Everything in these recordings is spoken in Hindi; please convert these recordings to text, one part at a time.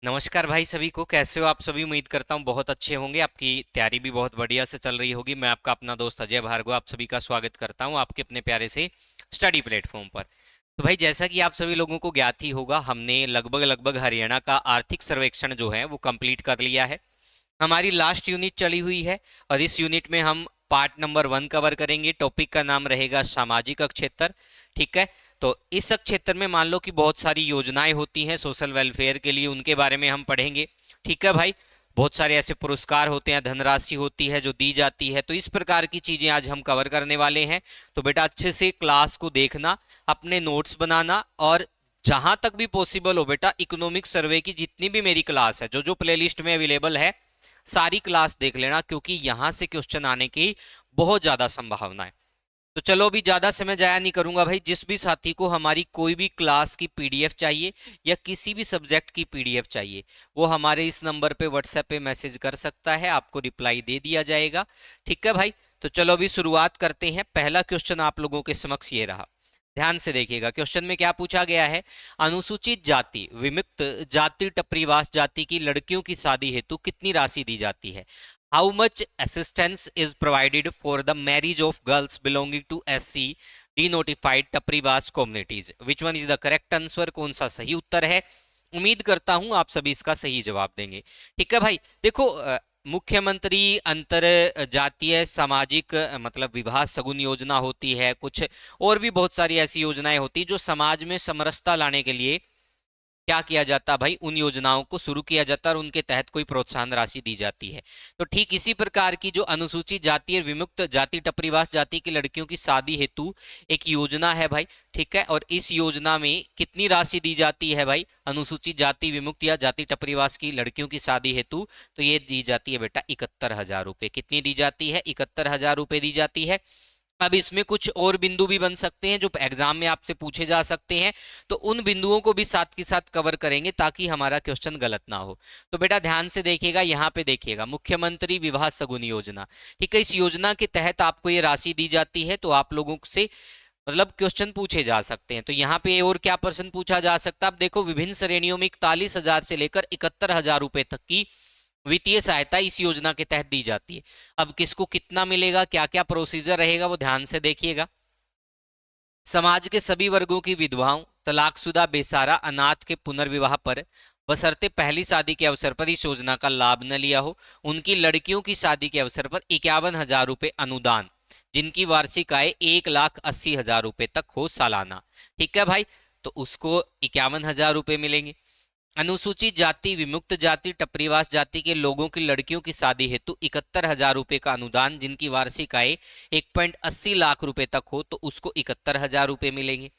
नमस्कार भाई सभी को। कैसे हो आप सभी? उम्मीद करता हूँ बहुत अच्छे होंगे। आपकी तैयारी भी बहुत बढ़िया से चल रही होगी। मैं आपका अपना दोस्त अजय भार्गव आप सभी का स्वागत करता हूँ आपके अपने प्यारे से स्टडी प्लेटफॉर्म पर। तो भाई जैसा कि आप सभी लोगों को ज्ञात ही होगा, हमने लगभग लगभग हरियाणा का आर्थिक सर्वेक्षण जो है वो कंप्लीट कर लिया है। हमारी लास्ट यूनिट चली हुई है और इस यूनिट में हम पार्ट नंबर 1 कवर करेंगे। टॉपिक का नाम रहेगा सामाजिक क्षेत्र। ठीक है। तो इस क्षेत्र में मान लो कि बहुत सारी योजनाएं होती हैं सोशल वेलफेयर के लिए, उनके बारे में हम पढ़ेंगे। ठीक है भाई। बहुत सारे ऐसे पुरस्कार होते हैं, धनराशि होती है जो दी जाती है, तो इस प्रकार की चीजें आज हम कवर करने वाले हैं। तो बेटा अच्छे से क्लास को देखना, अपने नोट्स बनाना, और जहां तक भी पॉसिबल हो बेटा इकोनॉमिक सर्वे की जितनी भी मेरी क्लास है जो जो प्लेलिस्ट में अवेलेबल है सारी क्लास देख लेना, क्योंकि यहां से क्वेश्चन आने की बहुत ज्यादा संभावना है। तो चलो अभी ज्यादा समय जाया नहीं करूंगा भाई। जिस भी साथी को हमारी कोई भी क्लास की पीडीएफ चाहिए या किसी भी सब्जेक्ट की पीडीएफ चाहिए, वो हमारे इस नंबर पे व्हाट्सएप पे मैसेज कर सकता है, आपको रिप्लाई दे दिया जाएगा। ठीक है भाई। तो चलो अभी शुरुआत करते हैं। पहला क्वेश्चन आप लोगों के समक्ष ये रहा, ध्यान से देखिएगा। क्वेश्चन में क्या पूछा गया है? अनुसूचित जाति विमुक्त जाति टपरीवास जाति की लड़कियों की शादी हेतु कितनी राशि दी जाती है? How much assistance is provided for the marriage of girls belonging to SC denotified टपरीवास communities? Which one is the correct answer? कौन सा सही उत्तर है? उम्मीद करता हूं आप सभी इसका सही जवाब देंगे। ठीक है भाई। देखो मुख्यमंत्री अंतर जातीय सामाजिक मतलब विवाह सगुन योजना होती है, कुछ और भी बहुत सारी ऐसी योजनाएं होती हैं जो समाज में समरसता लाने के लिए क्या किया जाता भाई, उन योजनाओं को शुरू किया जाता है और उनके तहत कोई प्रोत्साहन राशि दी जाती है। तो ठीक इसी प्रकार की जो अनुसूचित जाति और विमुक्त जाति टपरीवास जाति की लड़कियों की शादी हेतु एक योजना है भाई। ठीक है। और इस योजना में कितनी राशि दी जाती है भाई अनुसूचित जाति विमुक्त या जाति टपरीवास की लड़कियों की शादी हेतु? तो ये दी जाती है बेटा 71,000 रुपये। कितनी दी जाती है? 71,000 रुपये दी जाती है। अब इसमें कुछ और बिंदु भी बन सकते हैं जो एग्जाम में आपसे पूछे जा सकते हैं, तो उन बिंदुओं को भी साथ के साथ कवर करेंगे ताकि हमारा क्वेश्चन गलत ना हो। तो बेटा ध्यान से देखिएगा, यहाँ पे देखिएगा मुख्यमंत्री विवाह सगुन योजना। ठीक है। इस योजना के तहत आपको ये राशि दी जाती है, तो आप लोगों से मतलब क्वेश्चन पूछे जा सकते हैं। तो यहाँ पे और क्या प्रश्न पूछा जा सकता है? आप देखो विभिन्न श्रेणियों में 41,000 से लेकर 71,000 रुपए तक की वित्तीय सहायता इस योजना के तहत दी जाती है। अब किसको कितना मिलेगा, क्या क्या प्रोसीजर रहेगा, वो ध्यान से देखिएगा। समाज के सभी वर्गों की विधवाओं, तलाकशुदा, बेसहारा, अनाथ के पुनर्विवाह पर बशर्ते पहली शादी के अवसर पर इस योजना का लाभ न लिया हो, उनकी लड़कियों की शादी के अवसर पर 51,000 रुपये अनुदान, जिनकी वार्षिक आय 1,80,000 रुपये तक हो सालाना। ठीक है भाई। तो उसको 51,000 रुपये मिलेंगे। अनुसूचित जाति विमुक्त जाति टपरीवास जाति के लोगों की लड़कियों की शादी हेतु 71,000 रुपये का अनुदान, जिनकी वार्षिक आय 1.80 लाख रुपए तक हो, तो उसको 71,000 रुपये मिलेंगे।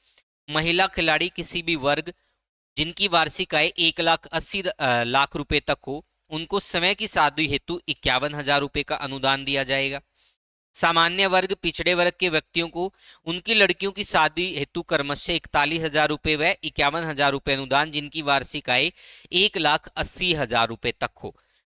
महिला खिलाड़ी किसी भी वर्ग जिनकी वार्षिक आय 1,80,00,000 रुपए तक हो, उनको समय की शादी हेतु 51,000 रुपये का अनुदान दिया जाएगा। सामान्य वर्ग पिछड़े वर्ग के व्यक्तियों को उनकी लड़कियों की शादी हेतु क्रमशः 41,000 रुपये व 51,000 रुपये अनुदान, जिनकी वार्षिक आय 1,80,000 रुपये तक हो।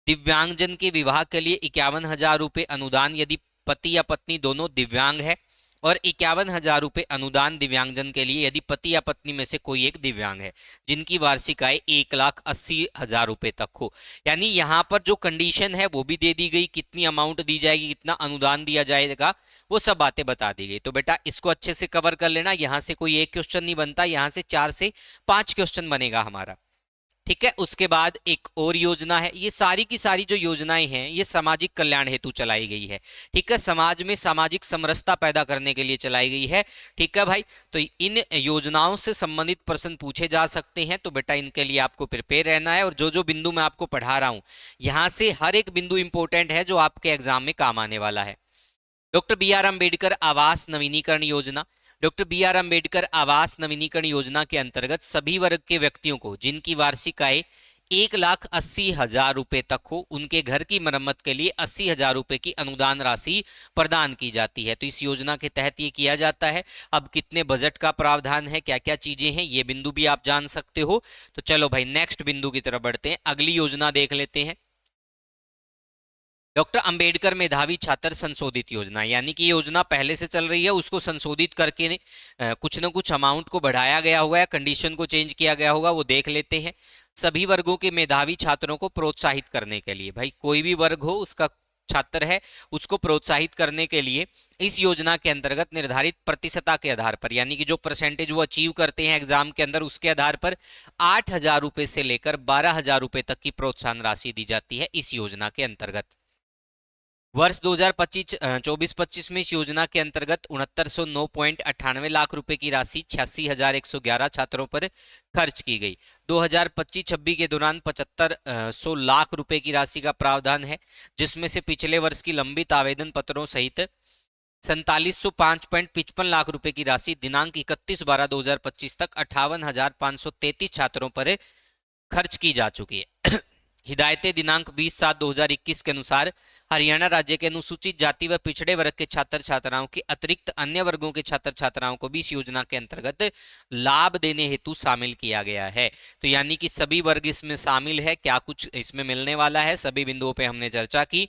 दिव्यांगजन के विवाह के लिए 51,000 रुपये अनुदान यदि पति या पत्नी दोनों दिव्यांग है, और 51,000 रुपये अनुदान दिव्यांगजन के लिए यदि पति या पत्नी में से कोई एक दिव्यांग है, जिनकी वार्षिक आय 1,80,000 रुपये तक हो। यानी यहाँ पर जो कंडीशन है वो भी दे दी गई, कितनी अमाउंट दी जाएगी, कितना अनुदान दिया जाएगा, वो सब बातें बता दी गई। तो बेटा इसको अच्छे से कवर कर लेना। यहाँ से कोई एक क्वेश्चन नहीं बनता, यहाँ से 4 से 5 क्वेश्चन बनेगा हमारा। ठीक है। उसके बाद एक और योजना है। ये सारी की सारी जो योजनाएं हैं ये सामाजिक कल्याण हेतु चलाई गई है। ठीक है। समाज में सामाजिक समरसता पैदा करने के लिए चलाई गई है। ठीक है भाई। तो इन योजनाओं से संबंधित प्रश्न पूछे जा सकते हैं, तो बेटा इनके लिए आपको प्रिपेयर रहना है। और जो जो बिंदु मैं आपको पढ़ा रहा हूं यहां से हर एक बिंदु इंपॉर्टेंट है जो आपके एग्जाम में काम आने वाला है। डॉक्टर बी आर अम्बेडकर आवास नवीनीकरण योजना। डॉक्टर बी आर अम्बेडकर आवास नवीनीकरण योजना के अंतर्गत सभी वर्ग के व्यक्तियों को जिनकी वार्षिक आय 1,80,000 रुपये तक हो, उनके घर की मरम्मत के लिए 80,000 रुपये की अनुदान राशि प्रदान की जाती है। तो इस योजना के तहत ये किया जाता है। अब कितने बजट का प्रावधान है, क्या क्या चीजें हैं, ये बिंदु भी आप जान सकते हो। तो चलो भाई नेक्स्ट बिंदु की तरफ बढ़ते हैं। अगली योजना देख लेते हैं। डॉक्टर अंबेडकर मेधावी छात्र संशोधित योजना, यानी कि योजना पहले से चल रही है उसको संशोधित करके कुछ न कुछ अमाउंट को बढ़ाया गया होगा या कंडीशन को चेंज किया गया होगा, वो देख लेते हैं। सभी वर्गों के मेधावी छात्रों को प्रोत्साहित करने के लिए, भाई कोई भी वर्ग हो उसका छात्र है उसको प्रोत्साहित करने के लिए इस योजना के अंतर्गत निर्धारित प्रतिशतता के आधार पर, यानी कि जो परसेंटेज वो अचीव करते हैं एग्जाम के अंदर उसके आधार पर 8,000 रुपए से लेकर 12,000 रुपए तक की प्रोत्साहन राशि दी जाती है इस योजना के अंतर्गत। वर्ष 2025-24-25 में इस योजना के अंतर्गत 6909.98 लाख रुपए की राशि 86,111 छात्रों पर खर्च की गई। 2025-26 के दौरान 7500 लाख रुपए की राशि का प्रावधान है, जिसमें से पिछले वर्ष की लंबित आवेदन पत्रों सहित 4705.55 लाख रुपए की राशि दिनांक 31/12/2025 तक 58,533 छात्रों पर खर्च की जा चुकी है। हिदायतें दिनांक 20/7/2021 के अनुसार हरियाणा राज्य के अनुसूचित जाति व पिछड़े वर्ग के छात्र छात्राओं के अतिरिक्त अन्य वर्गों के छात्र छात्राओं को भी इस योजना के अंतर्गत लाभ देने हेतु शामिल किया गया है। तो यानी कि सभी वर्ग इसमें शामिल है, क्या कुछ इसमें मिलने वाला है, सभी बिंदुओं पे हमने चर्चा की।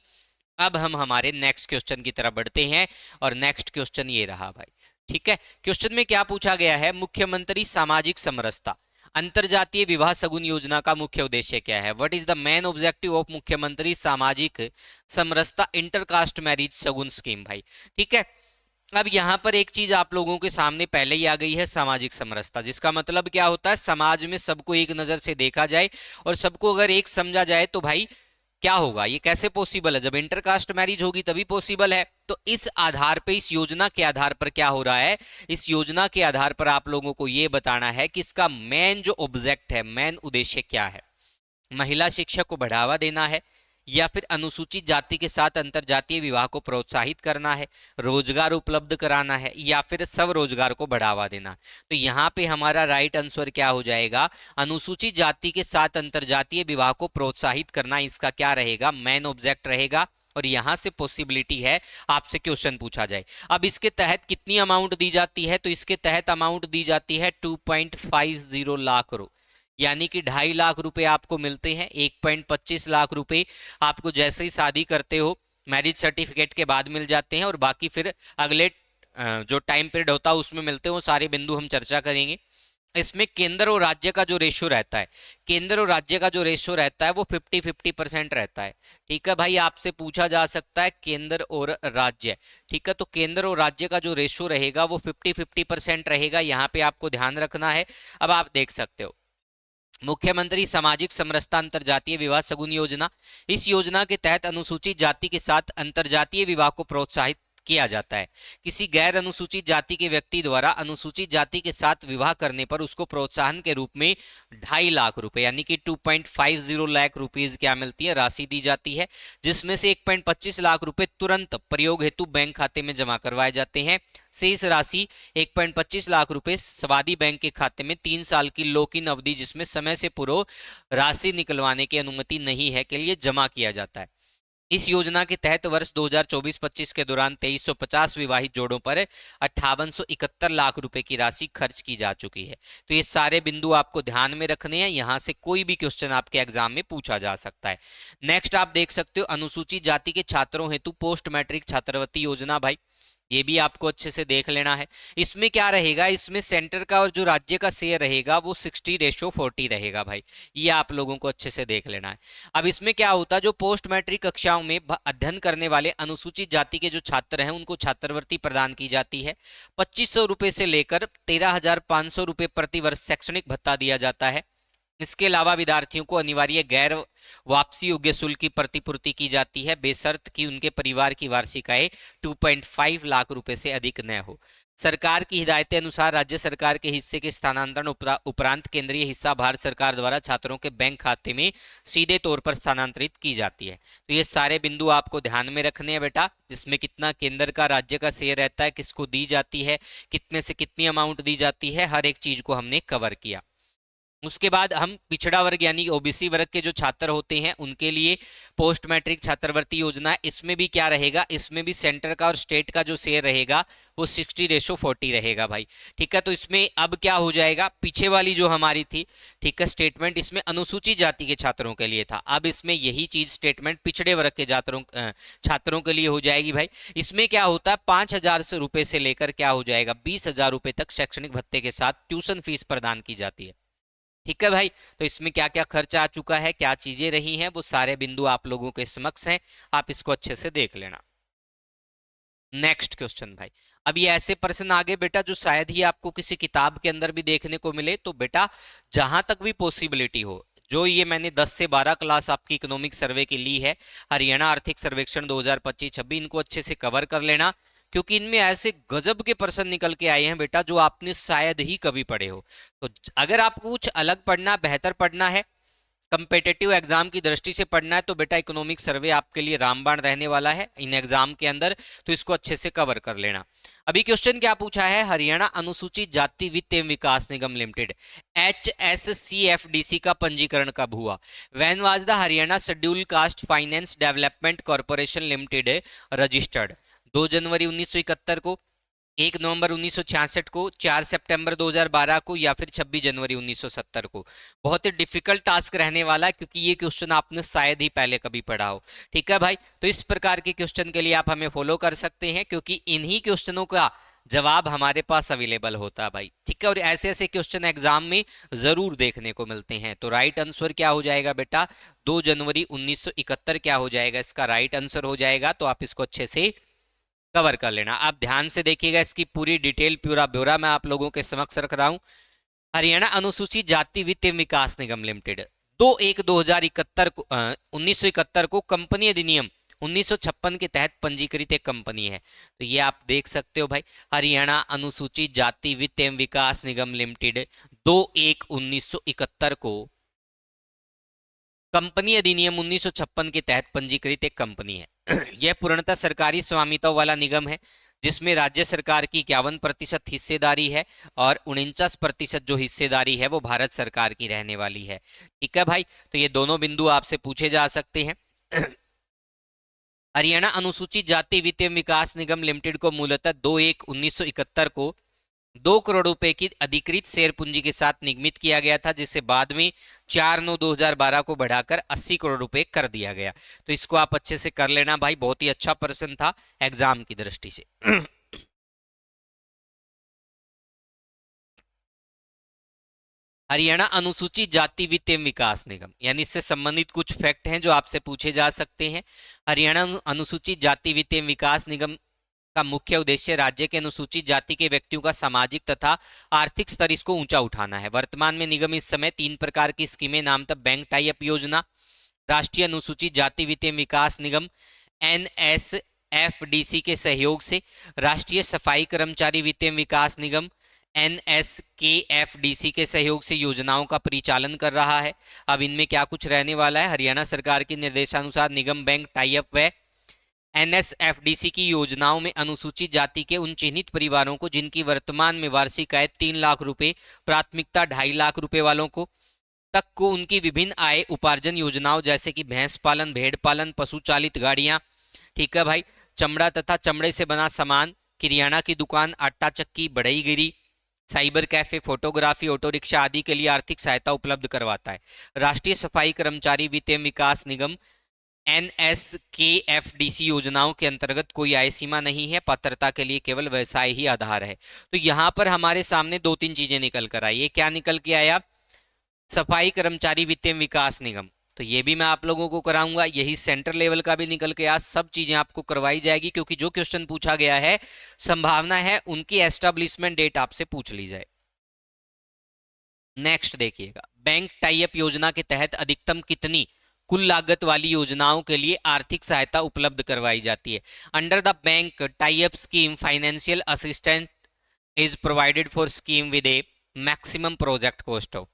अब हम हमारे नेक्स्ट क्वेश्चन की तरफ बढ़ते हैं और नेक्स्ट क्वेश्चन ये रहा भाई। ठीक है, क्वेश्चन में क्या पूछा गया है, मुख्यमंत्री सामाजिक समरसता अंतरजातीय विवाह सगुन योजना का मुख्य उद्देश्य क्या है? What is the main objective of मुख्यमंत्री सामाजिक समरसता इंटरकास्ट मैरिज सगुन स्कीम भाई। ठीक है, अब यहां पर एक चीज आप लोगों के सामने पहले ही आ गई है, सामाजिक समरसता, जिसका मतलब क्या होता है, समाज में सबको एक नजर से देखा जाए और सबको अगर एक समझा जाए तो भाई क्या होगा, ये कैसे पॉसिबल है, जब इंटरकास्ट मैरिज होगी तभी पॉसिबल है। तो इस आधार पे, इस योजना के आधार पर क्या हो रहा है, इस योजना के आधार पर आप लोगों को यह बताना है कि इसका मेन जो ऑब्जेक्ट है, मेन उद्देश्य क्या है। महिला शिक्षा को बढ़ावा देना है, या फिर अनुसूचित जाति के साथ अंतरजातीय विवाह को प्रोत्साहित करना है, रोजगार उपलब्ध कराना है, या फिर स्वरोजगार को बढ़ावा देना। तो यहाँ पे हमारा राइट आंसर क्या हो जाएगा, अनुसूचित जाति के साथ अंतरजातीय विवाह को प्रोत्साहित करना इसका क्या रहेगा, मेन ऑब्जेक्ट रहेगा। और यहां से पॉसिबिलिटी है आपसे क्वेश्चन पूछा जाए। अब इसके तहत कितनी अमाउंट दी जाती है, तो इसके तहत अमाउंट दी जाती है 2.50 लाख रुपए, यानी कि 2.5 लाख रुपए आपको मिलते हैं। 1.25 लाख रुपए आपको जैसे ही शादी करते हो मैरिज सर्टिफिकेट के बाद मिल जाते हैं, और बाकी फिर अगले जो टाइम पीरियड होता है उसमें मिलते हैं। वो सारे बिंदु हम चर्चा करेंगे। इसमें केंद्र और राज्य का जो रेशियो रहता है, केंद्र और राज्य का जो रेशियो रहता है वो 50-50% रहता है। ठीक है भाई, आपसे पूछा जा सकता है केंद्र और राज्य। ठीक है, तो केंद्र और राज्य का जो रेशियो रहेगा वो 50-50% रहेगा, यहाँ पे आपको ध्यान रखना है। अब आप देख सकते हो मुख्यमंत्री सामाजिक समरसता अंतरजातीय विवाह सगुन योजना, इस योजना के तहत अनुसूचित जाति के साथ अंतरजातीय विवाह को प्रोत्साहित किया जाता है। किसी गैर अनुसूचित जाति के व्यक्ति द्वारा अनुसूचित जाति के साथ विवाह करने पर उसको प्रोत्साहन के रूप में 2.5 लाख रुपए, यानी कि 2.50 लाख रुपीज क्या मिलती है, राशि दी जाती है, जिसमें से 1.25 लाख रुपए तुरंत प्रयोग हेतु बैंक खाते में जमा करवाए जाते हैं। शेष राशि 1.25 लाख रुपए स्वादी बैंक के खाते में 3 साल की लॉक इन अवधि, जिसमें समय से पूर्व राशि निकलवाने की अनुमति नहीं है, के लिए जमा किया जाता है। इस योजना के तहत वर्ष 2024-25 के दौरान 2350 विवाहित जोड़ों पर 5871 लाख रुपए की राशि खर्च की जा चुकी है। तो ये सारे बिंदु आपको ध्यान में रखने हैं, यहां से कोई भी क्वेश्चन आपके एग्जाम में पूछा जा सकता है। नेक्स्ट आप देख सकते हो अनुसूचित जाति के छात्रों हेतु पोस्ट मैट्रिक छात्रवृत्ति योजना भाई, ये भी आपको अच्छे से देख लेना है। इसमें क्या रहेगा, इसमें सेंटर का और जो राज्य का शेयर रहेगा वो 60:40 रहेगा भाई, ये आप लोगों को अच्छे से देख लेना है। अब इसमें क्या होता है, जो पोस्ट मैट्रिक कक्षाओं में अध्ययन करने वाले अनुसूचित जाति के जो छात्र हैं उनको छात्रवृत्ति प्रदान की जाती है। 2500 रुपए से लेकर 13,500 रुपए प्रति वर्ष शैक्षणिक भत्ता दिया जाता है। इसके अलावा विद्यार्थियों को अनिवार्य गैर वापसी योग्य शुल्क की प्रतिपूर्ति की जाती है, बेशर्त कि उनके परिवार की वार्षिक आय 2.5 लाख रुपए से अधिक न हो। सरकार की हिदायतें अनुसार राज्य सरकार के हिस्से के स्थानांतरण उपरांत केंद्रीय हिस्सा भारत सरकार द्वारा छात्रों के बैंक खाते में सीधे तौर पर स्थानांतरित की जाती है। तो ये सारे बिंदु आपको ध्यान में रखने हैं बेटा, जिसमें कितना केंद्र का राज्य का शेयर रहता है, किसको दी जाती है, कितने से कितनी अमाउंट दी जाती है, हर एक चीज को हमने कवर किया। उसके बाद हम पिछड़ा वर्ग यानी ओबीसी वर्ग के जो छात्र होते हैं उनके लिए पोस्ट मैट्रिक छात्रवृत्ति योजना है। इसमें भी क्या रहेगा, इसमें भी सेंटर का और स्टेट का जो शेयर रहेगा वो 60:40 रहेगा भाई। ठीक है, तो इसमें अब क्या हो जाएगा, पीछे वाली जो हमारी थी, ठीक है, स्टेटमेंट इसमें अनुसूचित जाति के छात्रों के लिए था, अब इसमें यही चीज स्टेटमेंट पिछड़े वर्ग के छात्रों के लिए हो जाएगी भाई। इसमें क्या होता है, 5,000 रुपए से लेकर क्या हो जाएगा 20,000 रुपए तक शैक्षणिक भत्ते के साथ ट्यूशन फीस प्रदान की जाती है। ठीक है भाई। तो इसमें क्या क्या खर्च आ चुका है, क्या चीजें रही हैं, वो सारे बिंदु आप लोगों के समक्ष हैं, आप इसको अच्छे से देख लेना। नेक्स्ट क्वेश्चन भाई। अब ये ऐसे प्रश्न आगे बेटा जो शायद ही आपको किसी किताब के अंदर भी देखने को मिले, तो बेटा जहां तक भी पॉसिबिलिटी हो, जो ये मैंने 10 से 12 क्लास आपकी इकोनॉमिक सर्वे की ली है, हरियाणा आर्थिक सर्वेक्षण 2025-26, इनको अच्छे से कवर कर लेना, क्योंकि इनमें ऐसे गजब के प्रश्न निकल के आए हैं बेटा जो आपने शायद ही कभी पढ़े हो। तो अगर आपको कुछ अलग पढ़ना, बेहतर पढ़ना है, कंपेटेटिव एग्जाम की दृष्टि से पढ़ना है, तो बेटा इकोनॉमिक सर्वे आपके लिए रामबाण रहने वाला है इन एग्जाम के अंदर, तो इसको अच्छे से कवर कर लेना। अभी क्वेश्चन क्या पूछा है, हरियाणा अनुसूचित जाति वित्त एवं विकास निगम लिमिटेड HSCFDC का पंजीकरण कब हुआ? When was the Haryana schedule caste finance development corporation limited registered? 2 जनवरी 1971 को, 1 नवंबर 1966 को, 4 सितंबर 2012 को, या फिर 26 जनवरी 1970 को? बहुत ही डिफिकल्ट टास्क रहने वाला है, क्योंकि ये क्वेश्चन आपने शायद ही पहले कभी पढ़ा हो। ठीक है भाई, तो इस प्रकार के क्वेश्चन के लिए आप हमें फॉलो कर सकते हैं, क्योंकि इन्हीं क्वेश्चनों का जवाब हमारे पास अवेलेबल होता है भाई। ठीक है, और ऐसे ऐसे क्वेश्चन एग्जाम में जरूर देखने को मिलते हैं। तो राइट आंसर क्या हो जाएगा बेटा? 2 जनवरी 1971 क्या हो जाएगा? इसका राइट आंसर हो जाएगा। तो आप इसको अच्छे से कवर कर लेना। आप ध्यान से देखिएगा, इसकी पूरी डिटेल, पूरा ब्यौरा मैं आप लोगों के समक्ष रख रहा हूं। हरियाणा अनुसूचित जाति वित्त एवं विकास निगम लिमिटेड 2/1/2071 को 1971 को कंपनी अधिनियम 1956 के तहत पंजीकृत एक कंपनी है। तो ये आप देख सकते हो भाई, हरियाणा अनुसूचित जाति वित्त एवं विकास निगम लिमिटेड 2/1/1971 को कंपनी अधिनियम 1956 के तहत पंजीकृत एक कंपनी है। यह पूर्णतः सरकारी स्वामित्व वाला निगम है, जिसमें राज्य सरकार की 51% हिस्सेदारी है और 49% जो हिस्सेदारी है वो भारत सरकार की रहने वाली है। ठीक है भाई, तो ये दोनों बिंदु आपसे पूछे जा सकते हैं। हरियाणा अनुसूचित जाति वित्त एवं विकास निगम लिमिटेड को मूलतः 2/1/1971 को 2 करोड़ रुपए की अधिकृत शेयर पूंजी के साथ निगमित किया गया था, जिसे बाद में 4/9/2012 को बढ़ाकर 80 करोड़ रुपए कर दिया गया। तो इसको आप अच्छे से कर लेना भाई, बहुत ही अच्छा प्रश्न था एग्जाम की दृष्टि से। हरियाणा अनुसूचित जाति वित्त एवं विकास निगम, यानी इससे संबंधित कुछ फैक्ट हैं जो आपसे पूछे जा सकते हैं। हरियाणा अनुसूचित जाति वित्त एवं विकास निगम का मुख्य उद्देश्य राज्य के अनुसूचित जाति के व्यक्तियों का सामाजिक तथा आर्थिक स्तर इसको ऊंचा उठाना है। वर्तमान में निगम इस समय 3 प्रकार की स्कीमें नामतः बैंक टाई अप योजना, राष्ट्रीय अनुसूचित जाति वित्त एवं विकास निगम NSFDC के सहयोग से, राष्ट्रीय सफाई कर्मचारी वित्त एवं विकास निगम NSKFDC के सहयोग से योजनाओं का परिचालन कर रहा है। अब इनमें क्या कुछ रहने वाला है, हरियाणा सरकार के निर्देशानुसार निगम बैंक टाई अप व NSFDC की योजनाओं में अनुसूचित जाति के उन चिन्हित परिवारों को जिनकी वर्तमान में वार्षिक आय 3 लाख रुपए, प्राथमिकता 2.5 लाख रुपए वालों को तक को उनकी विभिन्न आय उपार्जन योजनाओं जैसे कि भैंस पालन, भेड़ पालन, पशु चालित गाड़ियां, ठीक है भाई, चमड़ा तथा चमड़े से बना सामान, किरियाना की दुकान, आटा चक्की, बढ़ईगिरी, cyber cafe, photography, auto rickshaw आदि के लिए आर्थिक सहायता उपलब्ध करवाता है। राष्ट्रीय सफाई कर्मचारी वित्त एवं विकास निगम NSKFDC योजनाओं के अंतर्गत कोई आय सीमा नहीं है, पात्रता के लिए केवल व्यवसाय ही आधार है। तो यहां पर हमारे सामने 2-3 चीजें निकल कर आई। ये क्या निकल के आया? सफाई कर्मचारी वित्त एवं विकास निगम, तो ये भी मैं आप लोगों को कराऊंगा। यही सेंटर लेवल का भी निकल के आ, सब चीजें आपको करवाई जाएगी, क्योंकि जो क्वेश्चन पूछा गया है संभावना है उनकी एस्टेब्लिशमेंट डेट आपसे पूछ ली जाए। नेक्स्ट देखिएगा, बैंक टाई अप योजना के तहत अधिकतम कितनी कुल लागत वाली योजनाओं के लिए आर्थिक सहायता उपलब्ध करवाई जाती है? Under the bank tie up scheme financial assistant is provided for scheme with A maximum project cost of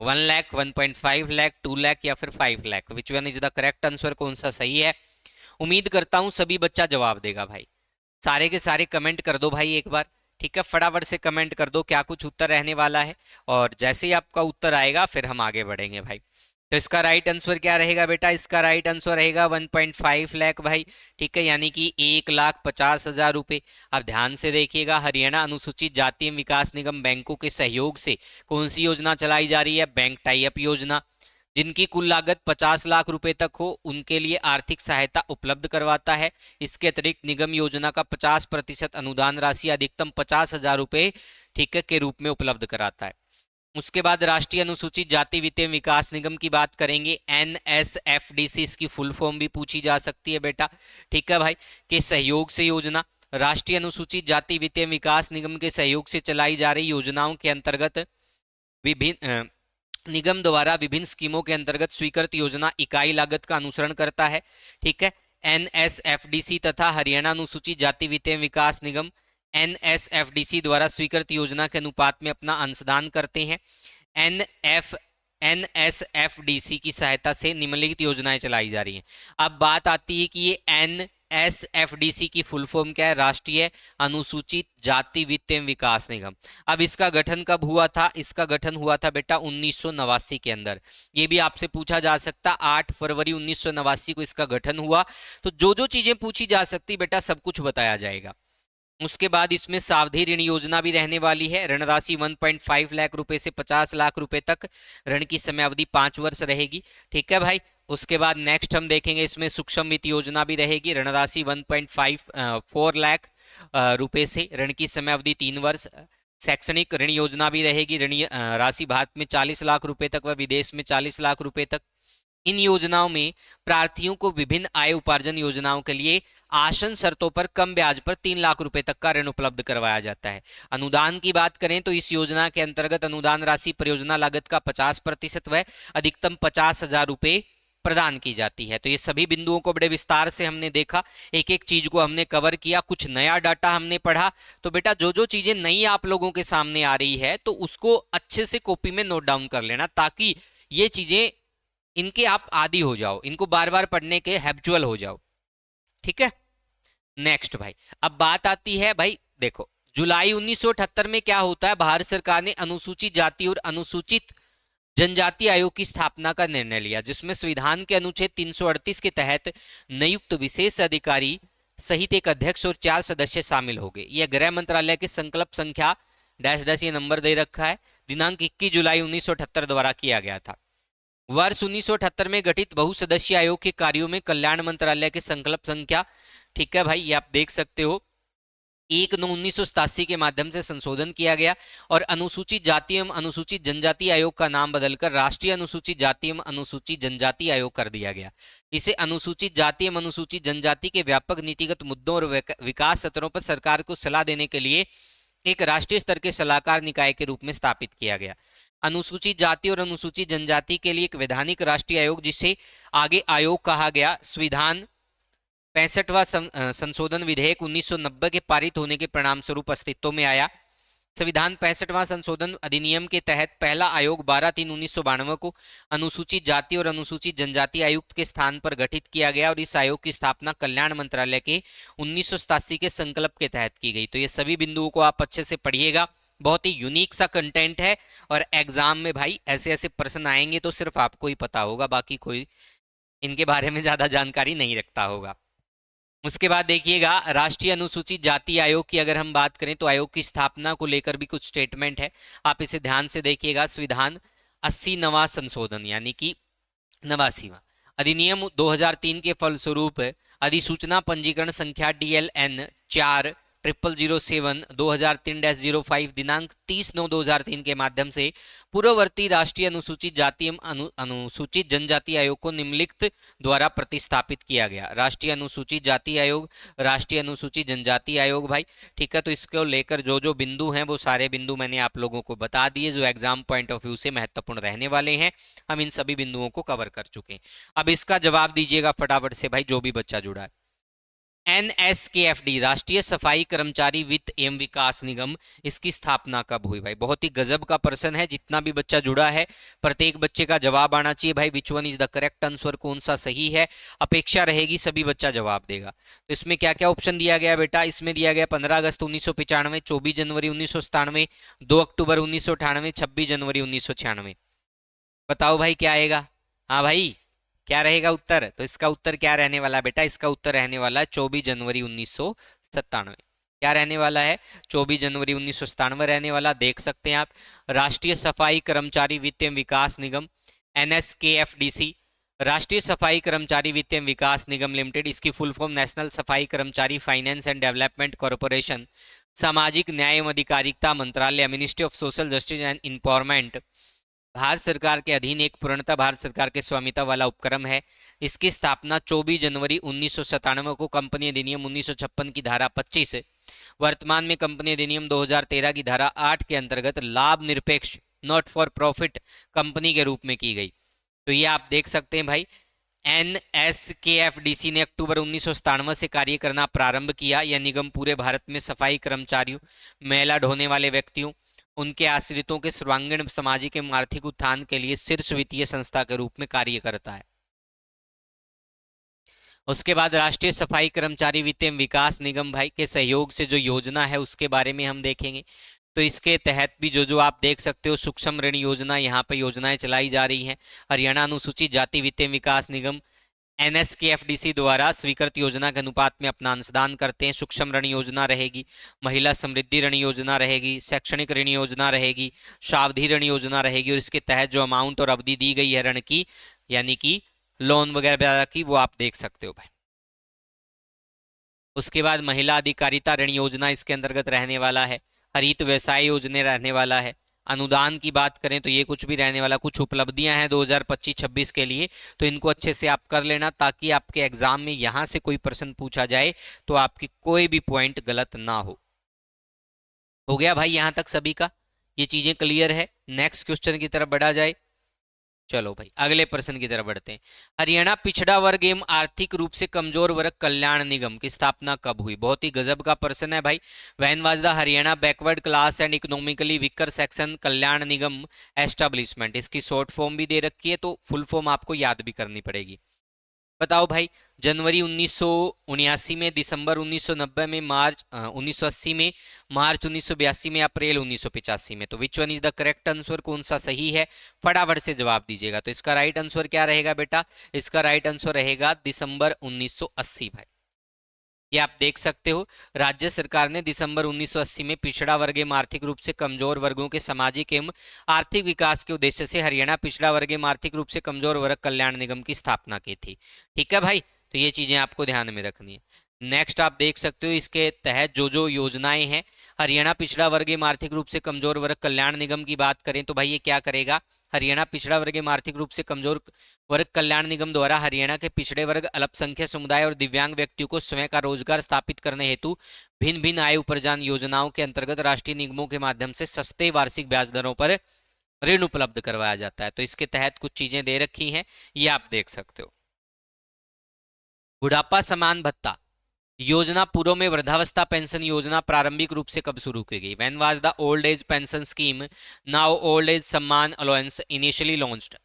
1 lakh, 1.5 lakh, 2 lakh या फिर 5 लाख। विच one is the correct answer? कौन सा सही है? उम्मीद करता हूं सभी बच्चा जवाब देगा भाई। सारे के सारे कमेंट कर दो भाई एक बार, ठीक है, फटाफट से कमेंट कर दो क्या कुछ उत्तर रहने वाला है, और जैसे ही आपका उत्तर आएगा फिर हम आगे बढ़ेंगे भाई। तो इसका राइट आंसर क्या रहेगा बेटा? इसका राइट आंसर रहेगा 1.5 लाख भाई, ठीक है, यानी कि 1,50,000 रुपए। अब ध्यान से देखिएगा, हरियाणा अनुसूचित जाति एवं विकास निगम बैंकों के सहयोग से कौन सी योजना चलाई जा रही है? बैंक टाई अप योजना। जिनकी कुल लागत 50 लाख रुपए तक हो उनके लिए आर्थिक सहायता उपलब्ध करवाता है। इसके अतिरिक्त निगम योजना का 50% अनुदान राशि अधिकतम 50,000 रुपए, ठीक है, के रूप में उपलब्ध कराता है। उसके बाद राष्ट्रीय अनुसूचित जाति वित्त एवं विकास निगम की बात करेंगे, एनएसएफडीसी, इसकी फुल फॉर्म भी पूछी जा सकती है बेटा, ठीक है भाई, के सहयोग से योजना, राष्ट्रीय अनुसूचित जाति वित्त एवं विकास निगम के सहयोग से चलाई जा रही योजनाओं के अंतर्गत विभिन्न निगम द्वारा विभिन्न स्कीमों के अंतर्गत स्वीकृत योजना इकाई लागत का अनुसरण करता है, ठीक है। एनएसएफडीसी तथा हरियाणा अनुसूचित जाति वित्त एवं विकास निगम एनएसएफडीसी द्वारा स्वीकृत योजना के अनुपात में अपना अंशदान करते हैं। एनएसएफडीसी की सहायता से निम्नलिखित योजनाएं चलाई जा रही हैं। अब बात आती है कि ये एनएसएफडीसी की फुल फॉर्म क्या है, राष्ट्रीय अनुसूचित जाति वित्त एवं विकास निगम। अब इसका गठन कब हुआ था, इसका गठन हुआ था बेटा 1989 के अंदर। ये भी आपसे पूछा जा सकता, 8 फरवरी 1989 को इसका गठन हुआ। तो जो जो चीजें पूछी जा सकती बेटा सब कुछ बताया जाएगा। उसके बाद इसमें सावधि ऋण योजना भी रहने वाली है। ऋण राशि 1.5 लाख रुपए से 50 लाख रुपए तक, ऋण की समयावधि 5 वर्ष रहेगी, ठीक है भाई। उसके बाद नेक्स्ट हम देखेंगे इसमें सूक्ष्म वित्त योजना भी रहेगी। ऋण राशि 1.54 लाख रुपए से, ऋण की समयावधि 3 वर्ष। शैक्षणिक ऋण योजना भी रहेगी। ऋण राशि भारत में 40 लाख रुपए तक व विदेश में 40 लाख रुपए तक। इन योजनाओं में प्रार्थियों को विभिन्न आय उपार्जन योजनाओं के लिए आसन शर्तों पर कम ब्याज पर 3 लाख रुपए तक का ऋण उपलब्ध करवाया जाता है। अनुदान की बात करें तो इस योजना के अंतर्गत अनुदान राशि परियोजना लागत का 50% व अधिकतम 50,000 रुपए प्रदान की जाती है। तो ये सभी बिंदुओं को बड़े विस्तार से हमने देखा, एक एक चीज को हमने कवर किया, कुछ नया डाटा हमने पढ़ा। तो बेटा जो जो चीजें नई आप लोगों के सामने आ रही है तो उसको अच्छे से कॉपी में नोट डाउन कर लेना, ताकि ये चीजें इनके आप आदी हो जाओ, इनको बार बार पढ़ने के हैबिचुअल हो जाओ, ठीक है। नेक्स्ट भाई, अब बात आती है भाई, देखो जुलाई 1978 में क्या होता है, भारत सरकार ने अनुसूचित जाति और अनुसूचित जनजाति आयोग की स्थापना का निर्णय लिया, जिसमें संविधान के अनुच्छेद 338 के तहत नियुक्त विशेष अधिकारी सहित एक अध्यक्ष और 4 सदस्य शामिल हो गए। यह गृह मंत्रालय के संकल्प संख्या डैश डैश ये नंबर दे रखा है, दिनांक 21 जुलाई 1978 द्वारा किया गया था। वर्ष 1978 में गठित बहुसदस्यीय आयोग के कार्यों में कल्याण मंत्रालय के संकल्प संख्या, ठीक है भाई, ये आप देख सकते हो, 1/9/1987 के माध्यम से संशोधन किया गया और अनुसूचित जाति एवं अनुसूचित जनजाति आयोग का नाम बदलकर राष्ट्रीय अनुसूचित जाति एवं अनुसूचित जनजाति आयोग कर दिया गया। इसे अनुसूचित जाति एवं अनुसूचित जनजाति के व्यापक नीतिगत मुद्दों और विकास सत्रों पर सरकार को सलाह देने के लिए एक राष्ट्रीय स्तर के सलाहकार निकाय के रूप में स्थापित किया गया। अनुसूचित जाति और अनुसूचित जनजाति के लिए एक वैधानिक राष्ट्रीय आयोग, जिसे आगे आयोग कहा गया, संविधान 65वां संशोधन विधेयक 1990 के पारित होने के परिणाम स्वरूप अस्तित्व में आया। संविधान 65वां संशोधन अधिनियम के तहत पहला आयोग 12/3/1992 को अनुसूचित जाति और अनुसूचित जनजाति आयुक्त के स्थान पर गठित किया गया और इस आयोग की स्थापना कल्याण मंत्रालय के 1987 के संकल्प के तहत की गई। तो ये सभी बिंदुओं को आप अच्छे से पढ़िएगा, बहुत ही यूनिक सा कंटेंट है और एग्जाम में भाई ऐसे ऐसे प्रश्न आएंगे तो सिर्फ आपको ही पता होगा, बाकी कोई इनके बारे में ज्यादा जानकारी नहीं रखता होगा। उसके बाद देखिएगा, राष्ट्रीय अनुसूचित जाति आयोग की अगर हम बात करें तो आयोग की स्थापना को लेकर भी कुछ स्टेटमेंट है, आप इसे ध्यान से देखिएगा। संविधान 80वां संशोधन यानी कि 89वां अधिनियम 2003 के फलस्वरूप अधिसूचना पंजीकरण संख्या DLN 40007 2003-05 दिनांक 30/9/2003 के माध्यम से पूर्ववर्ती राष्ट्रीय अनुसूचित जाति एवं अनुसूचित जनजाति आयोग को निम्नलिखित द्वारा प्रतिस्थापित किया गया। राष्ट्रीय अनुसूचित जाति आयोग, राष्ट्रीय अनुसूचित जनजाति आयोग भाई, ठीक है। तो इसको लेकर जो जो बिंदु हैं वो सारे बिंदु मैंने आप लोगों को बता दिए, जो एग्जाम पॉइंट ऑफ व्यू से महत्वपूर्ण रहने वाले हैं। हम इन सभी बिंदुओं को कवर कर चुके हैं। अब इसका जवाब दीजिएगा फटाफट से भाई, जो भी बच्चा जुड़ा है। NSKFD राष्ट्रीय सफाई कर्मचारी वित्त एवं विकास निगम, इसकी स्थापना कब हुई भाई? बहुत ही गजब का प्रश्न है, जितना भी बच्चा जुड़ा है प्रत्येक बच्चे का जवाब आना चाहिए भाई। विच one is the correct answer, कौन सा सही है, अपेक्षा रहेगी सभी बच्चा जवाब देगा। तो इसमें क्या क्या ऑप्शन दिया गया बेटा? इसमें दिया गया 15 अगस्त 1995, 24 जनवरी 1997, 2 अक्टूबर 1998, 26 जनवरी 1996। बताओ भाई क्या आएगा? हाँ भाई क्या रहेगा उत्तर? तो इसका उत्तर क्या रहने वाला है बेटा? इसका उत्तर रहने वाला है 24 जनवरी 1997। क्या रहने वाला है? 24 जनवरी 1997 रहने वाला, देख सकते हैं आप। राष्ट्रीय सफाई कर्मचारी वित्त एवं विकास निगम NSKFDC, राष्ट्रीय सफाई कर्मचारी वित्त एवं विकास निगम लिमिटेड, इसकी फुल फॉर्म नेशनल सफाई कर्मचारी फाइनेंस एंड डेवलपमेंट कॉरपोरेशन, सामाजिक न्याय एवं अधिकारिता मंत्रालय, ministry of social justice and empowerment, Bharat सरकार के अधीन एक पूर्णतः भारत सरकार के स्वामित्व वाला उपक्रम है। इसकी स्थापना 24 जनवरी 1997 को कंपनी अधिनियम 1956 की धारा 25, वर्तमान में कंपनी अधिनियम 2013 की धारा 8 के अंतर्गत लाभ निरपेक्ष नॉट फॉर प्रॉफिट कंपनी के रूप में की गई। तो ये आप देख सकते हैं भाई, NSKFDC ने अक्टूबर 1997 से कार्य करना प्रारंभ किया। यह निगम पूरे भारत में सफाई कर्मचारियों, मैला ढोने वाले व्यक्तियों, उनके आश्रितों के सर्वांगीण सामाजिक एवं आर्थिक उत्थान के लिए शीर्ष वित्तीय संस्था के रूप में कार्य करता है। उसके बाद राष्ट्रीय सफाई कर्मचारी वित्त एवं विकास निगम भाई के सहयोग से जो योजना है उसके बारे में हम देखेंगे। तो इसके तहत भी जो जो आप देख सकते हो सूक्ष्म ऋण योजना, यहाँ पे योजनाएं चलाई जा रही हैं। हरियाणा अनुसूचित जाति वित्त एवं विकास निगम NSKFDC द्वारा स्वीकृत योजना के अनुपात में अपना अंशदान करते हैं। सूक्ष्म ऋण योजना रहेगी, महिला समृद्धि ऋण योजना रहेगी, शैक्षणिक ऋण योजना रहेगी, सावधि ऋण योजना रहेगी, और इसके तहत जो अमाउंट और अवधि दी गई है ऋण की, यानी कि लोन वगैरह की, वो आप देख सकते हो भाई। उसके बाद महिला अधिकारिता ऋण योजना इसके अंतर्गत रहने वाला है। हरित व्यवसाय योजना रहने वाला है। अनुदान की बात करें तो ये कुछ भी रहने वाला, कुछ उपलब्धियां हैं 2025-26 के लिए, तो इनको अच्छे से आप कर लेना ताकि आपके एग्जाम में यहां से कोई प्रश्न पूछा जाए तो आपकी कोई भी पॉइंट गलत ना हो गया भाई यहां तक सभी का? ये चीजें क्लियर है? नेक्स्ट क्वेश्चन की तरफ बढ़ा जाए। चलो भाई अगले प्रश्न की तरफ बढ़ते हैं। हरियाणा पिछड़ा वर्ग एवं आर्थिक रूप से कमजोर वर्ग कल्याण निगम की स्थापना कब हुई? बहुत ही गजब का प्रश्न है भाई। When was the Haryana backward class and economically weaker section Kalyan Nigam establishment? इसकी शॉर्ट फॉर्म भी दे रखी है, तो फुल फॉर्म आपको याद भी करनी पड़ेगी। बताओ भाई। जनवरी 1979 में, दिसंबर 1990 में, मार्च 1980 में, मार्च 1982 में, अप्रैल 1985 में। तो विच one is the correct answer? कौन सा सही है? फटाफट से जवाब दीजिएगा। तो इसका राइट आंसर क्या रहेगा बेटा? इसका राइट आंसर रहेगा दिसंबर 1980 भाई। ये आप देख सकते हो, राज्य सरकार ने दिसंबर 1980 में पिछड़ा वर्ग एवं आर्थिक रूप से कमजोर वर्गों के सामाजिक एवं आर्थिक विकास के उद्देश्य से हरियाणा पिछड़ा वर्ग एवं आर्थिक रूप से कमजोर वर्ग कल्याण निगम की स्थापना की थी। ठीक है भाई, तो ये चीजें आपको ध्यान में रखनी है। नेक्स्ट आप देख सकते हो, इसके तहत जो जो योजनाएं हैं, हरियाणा पिछड़ा वर्ग एवं आर्थिक रूप से कमजोर वर्ग कल्याण निगम की बात करें तो भाई ये क्या करेगा? हरियाणा पिछड़ा वर्ग एवं आर्थिक रूप से कमजोर वर्ग कल्याण निगम द्वारा हरियाणा के पिछड़े वर्ग, अल्पसंख्यक समुदाय और दिव्यांग व्यक्तियों को स्वयं का रोजगार स्थापित करने हेतु भिन्न भिन्न आय उपार्जन योजनाओं के अंतर्गत राष्ट्रीय निगमों के माध्यम से सस्ते वार्षिक ब्याज दरों पर ऋण उपलब्ध करवाया जाता है। तो इसके तहत कुछ चीजें दे रखी हैं, ये आप देख सकते हो। बुढ़ापा समान भत्ता योजना पूर्व में वृद्धावस्था पेंशन योजना प्रारंभिक रूप से कब शुरू की गई? When was the old age pension scheme now old age सम्मान अलाउंस इनिशियली लॉन्च्ड?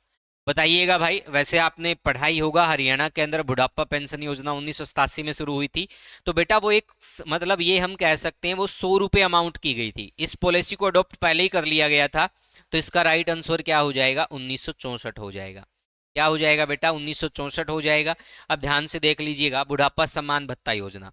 बताइएगा भाई। वैसे आपने पढ़ाई होगा, हरियाणा के अंदर बुढ़ापा पेंशन योजना 1987 में शुरू हुई थी। तो बेटा वो एक मतलब ये हम कह सकते हैं वो 100 रुपये अमाउंट की गई थी। इस पॉलिसी को अडॉप्ट पहले ही कर लिया गया था। तो इसका राइट आंसर क्या हो जाएगा? 1964 हो जाएगा। क्या हो जाएगा बेटा? 1964 हो जाएगा। अब ध्यान से देख लीजिएगा, बुढ़ापा सम्मान भत्ता योजना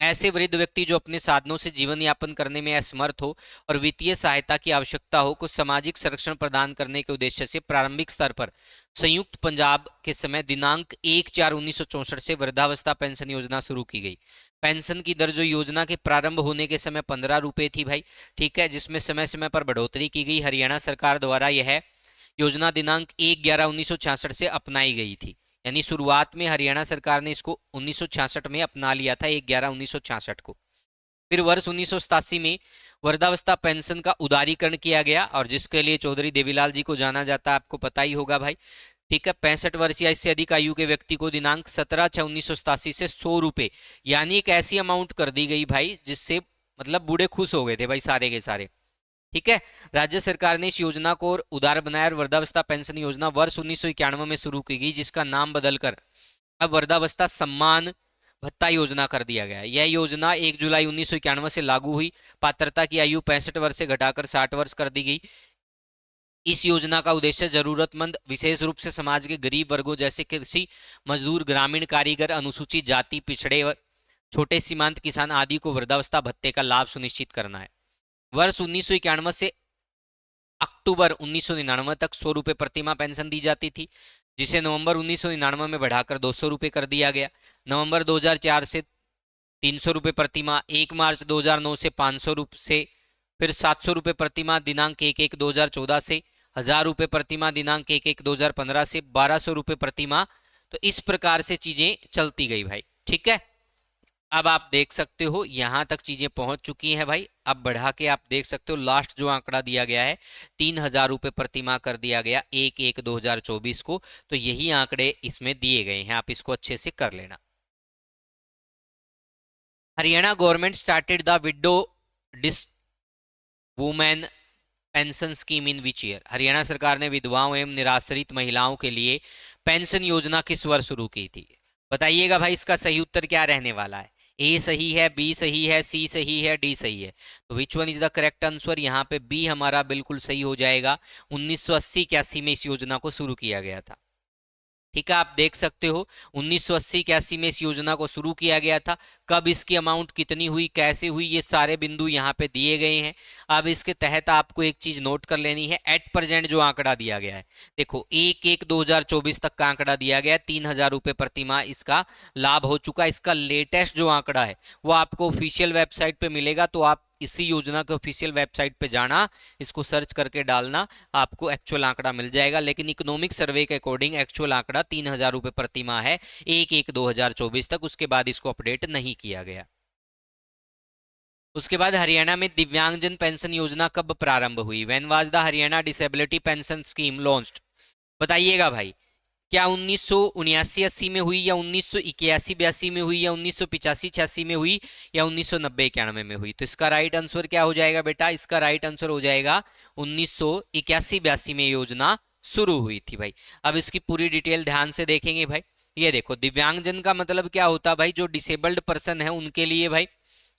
ऐसे वृद्ध व्यक्ति जो अपने साधनों से जीवन यापन करने में असमर्थ हो और वित्तीय सहायता की आवश्यकता हो को सामाजिक संरक्षण प्रदान करने के उद्देश्य से प्रारंभिक स्तर पर संयुक्त पंजाब के समय दिनांक 1/4/1964 से वृद्धावस्था पेंशन योजना शुरू की गई। पेंशन की दर जो योजना के प्रारंभ होने के समय 15 रुपए थी भाई, ठीक है, जिसमें समय समय पर बढ़ोतरी की गई। हरियाणा सरकार द्वारा यह योजना दिनांक 1/11/1966 से अपनाई गई थी। यानी शुरुआत में हरियाणा सरकार ने इसको 1966 में अपना लिया था, 1/11/1966 को। फिर वर्ष 1987 में वृद्धावस्था पेंशन का उदारीकरण किया गया, और जिसके लिए चौधरी देवीलाल जी को जाना जाता है, आपको पता ही होगा भाई। ठीक है, 65 वर्ष या इससे अधिक आयु के व्यक्ति को दिनांक 17/6/1987 से 100 रुपए यानी एक ऐसी अमाउंट कर दी गई भाई जिससे मतलब बूढ़े खुश हो गए थे भाई सारे के सारे। ठीक है, राज्य सरकार ने इस योजना को और उदार बनाया और वृद्धावस्था पेंशन योजना वर्ष 1991 में शुरू की गई, जिसका नाम बदलकर अब वृद्धावस्था सम्मान भत्ता योजना कर दिया गया। यह योजना 1 जुलाई 1991 से लागू हुई। पात्रता की आयु 65 वर्ष से घटाकर 60 वर्ष कर दी गई। इस योजना का उद्देश्य जरूरतमंद, विशेष रूप से समाज के गरीब वर्गों जैसे कृषि मजदूर, ग्रामीण कारीगर, अनुसूचित जाति, पिछड़े वर्ग, छोटे सीमांत किसान आदि को वृद्धावस्था भत्ते का लाभ सुनिश्चित करना है। वर्ष 1991 से अक्टूबर 1999 तक 100 रुपये प्रतिमाह पेंशन दी जाती थी, जिसे नवंबर 1999 में बढ़ाकर 200 रुपये कर दिया गया। नवंबर 2004 से ₹300 प्रति माह 1 मार्च 2009 से, ₹500 से, फिर ₹700 प्रति माह दिनांक 1/1/2014 से, ₹1000 प्रति माह दिनांक 1/1/2015 से, ₹1200 प्रति माह। तो इस प्रकार से चीजें चलती गई भाई। ठीक है, अब आप देख सकते हो यहां तक चीजें पहुंच चुकी हैं भाई। अब बढ़ा के आप देख सकते हो लास्ट जो आंकड़ा दिया गया है ₹3000 प्रति माह कर दिया गया 1/1/2024 को। तो यही आंकड़े इसमें दिए गए हैं, आप इसको अच्छे से कर लेना। Haryana government started the widow dis women pension scheme in which year? Haryana सरकार ने विधवाओं एवं निराश्रित महिलाओं के लिए पेंशन योजना किस वर्ष शुरू की थी? बताइएगा भाई, इसका सही उत्तर क्या रहने वाला है? ए सही है, बी सही है, सी सही है, डी सही है? तो विच one is the correct answer? यहाँ पे बी हमारा बिल्कुल सही हो जाएगा। 1980-81 में इस योजना को शुरू किया गया था। ठीक है, आप देख सकते हो 1980-81 में इस योजना को शुरू किया गया था। कब इसकी अमाउंट कितनी हुई, कैसे हुई, ये सारे बिंदु यहाँ पे दिए गए हैं। अब इसके तहत आपको एक चीज नोट कर लेनी है, एट प्रेजेंट जो आंकड़ा दिया गया है, देखो 1/1/2024 तक का आंकड़ा दिया गया है, ₹3000 प्रति माह इसका लाभ हो चुका है। इसका लेटेस्ट जो आंकड़ा है वो आपको ऑफिशियल वेबसाइट पे मिलेगा, तो आप इसी योजना के ऑफिशियल वेबसाइट पे जाना, इसको सर्च करके डालना, आपको एक्चुअल आंकड़ा मिल जाएगा। लेकिन इकोनॉमिक सर्वे के अकॉर्डिंग एक्चुअल आंकड़ा ₹3000 प्रति माह है 1/1/2024 तक। उसके बाद इसको अपडेट नहीं किया गया। उसके बाद हरियाणा में दिव्यांगजन पेंशन योजना कब प्रारंभ हुई? When was the Haryana disability pension scheme launched? बताइएगा भाई, क्या 1979-80 में हुई, या 1981-82 में हुई, या 1985-86 में हुई, या 1990-91 में हुई? तो इसका राइट आंसर क्या हो जाएगा बेटा? इसका राइट आंसर हो जाएगा 1981-82 में योजना शुरू हुई थी भाई। अब इसकी पूरी डिटेल ध्यान से देखेंगे भाई। ये देखो, दिव्यांगजन का मतलब क्या होता है भाई? जो डिसेबल्ड पर्सन है उनके लिए भाई।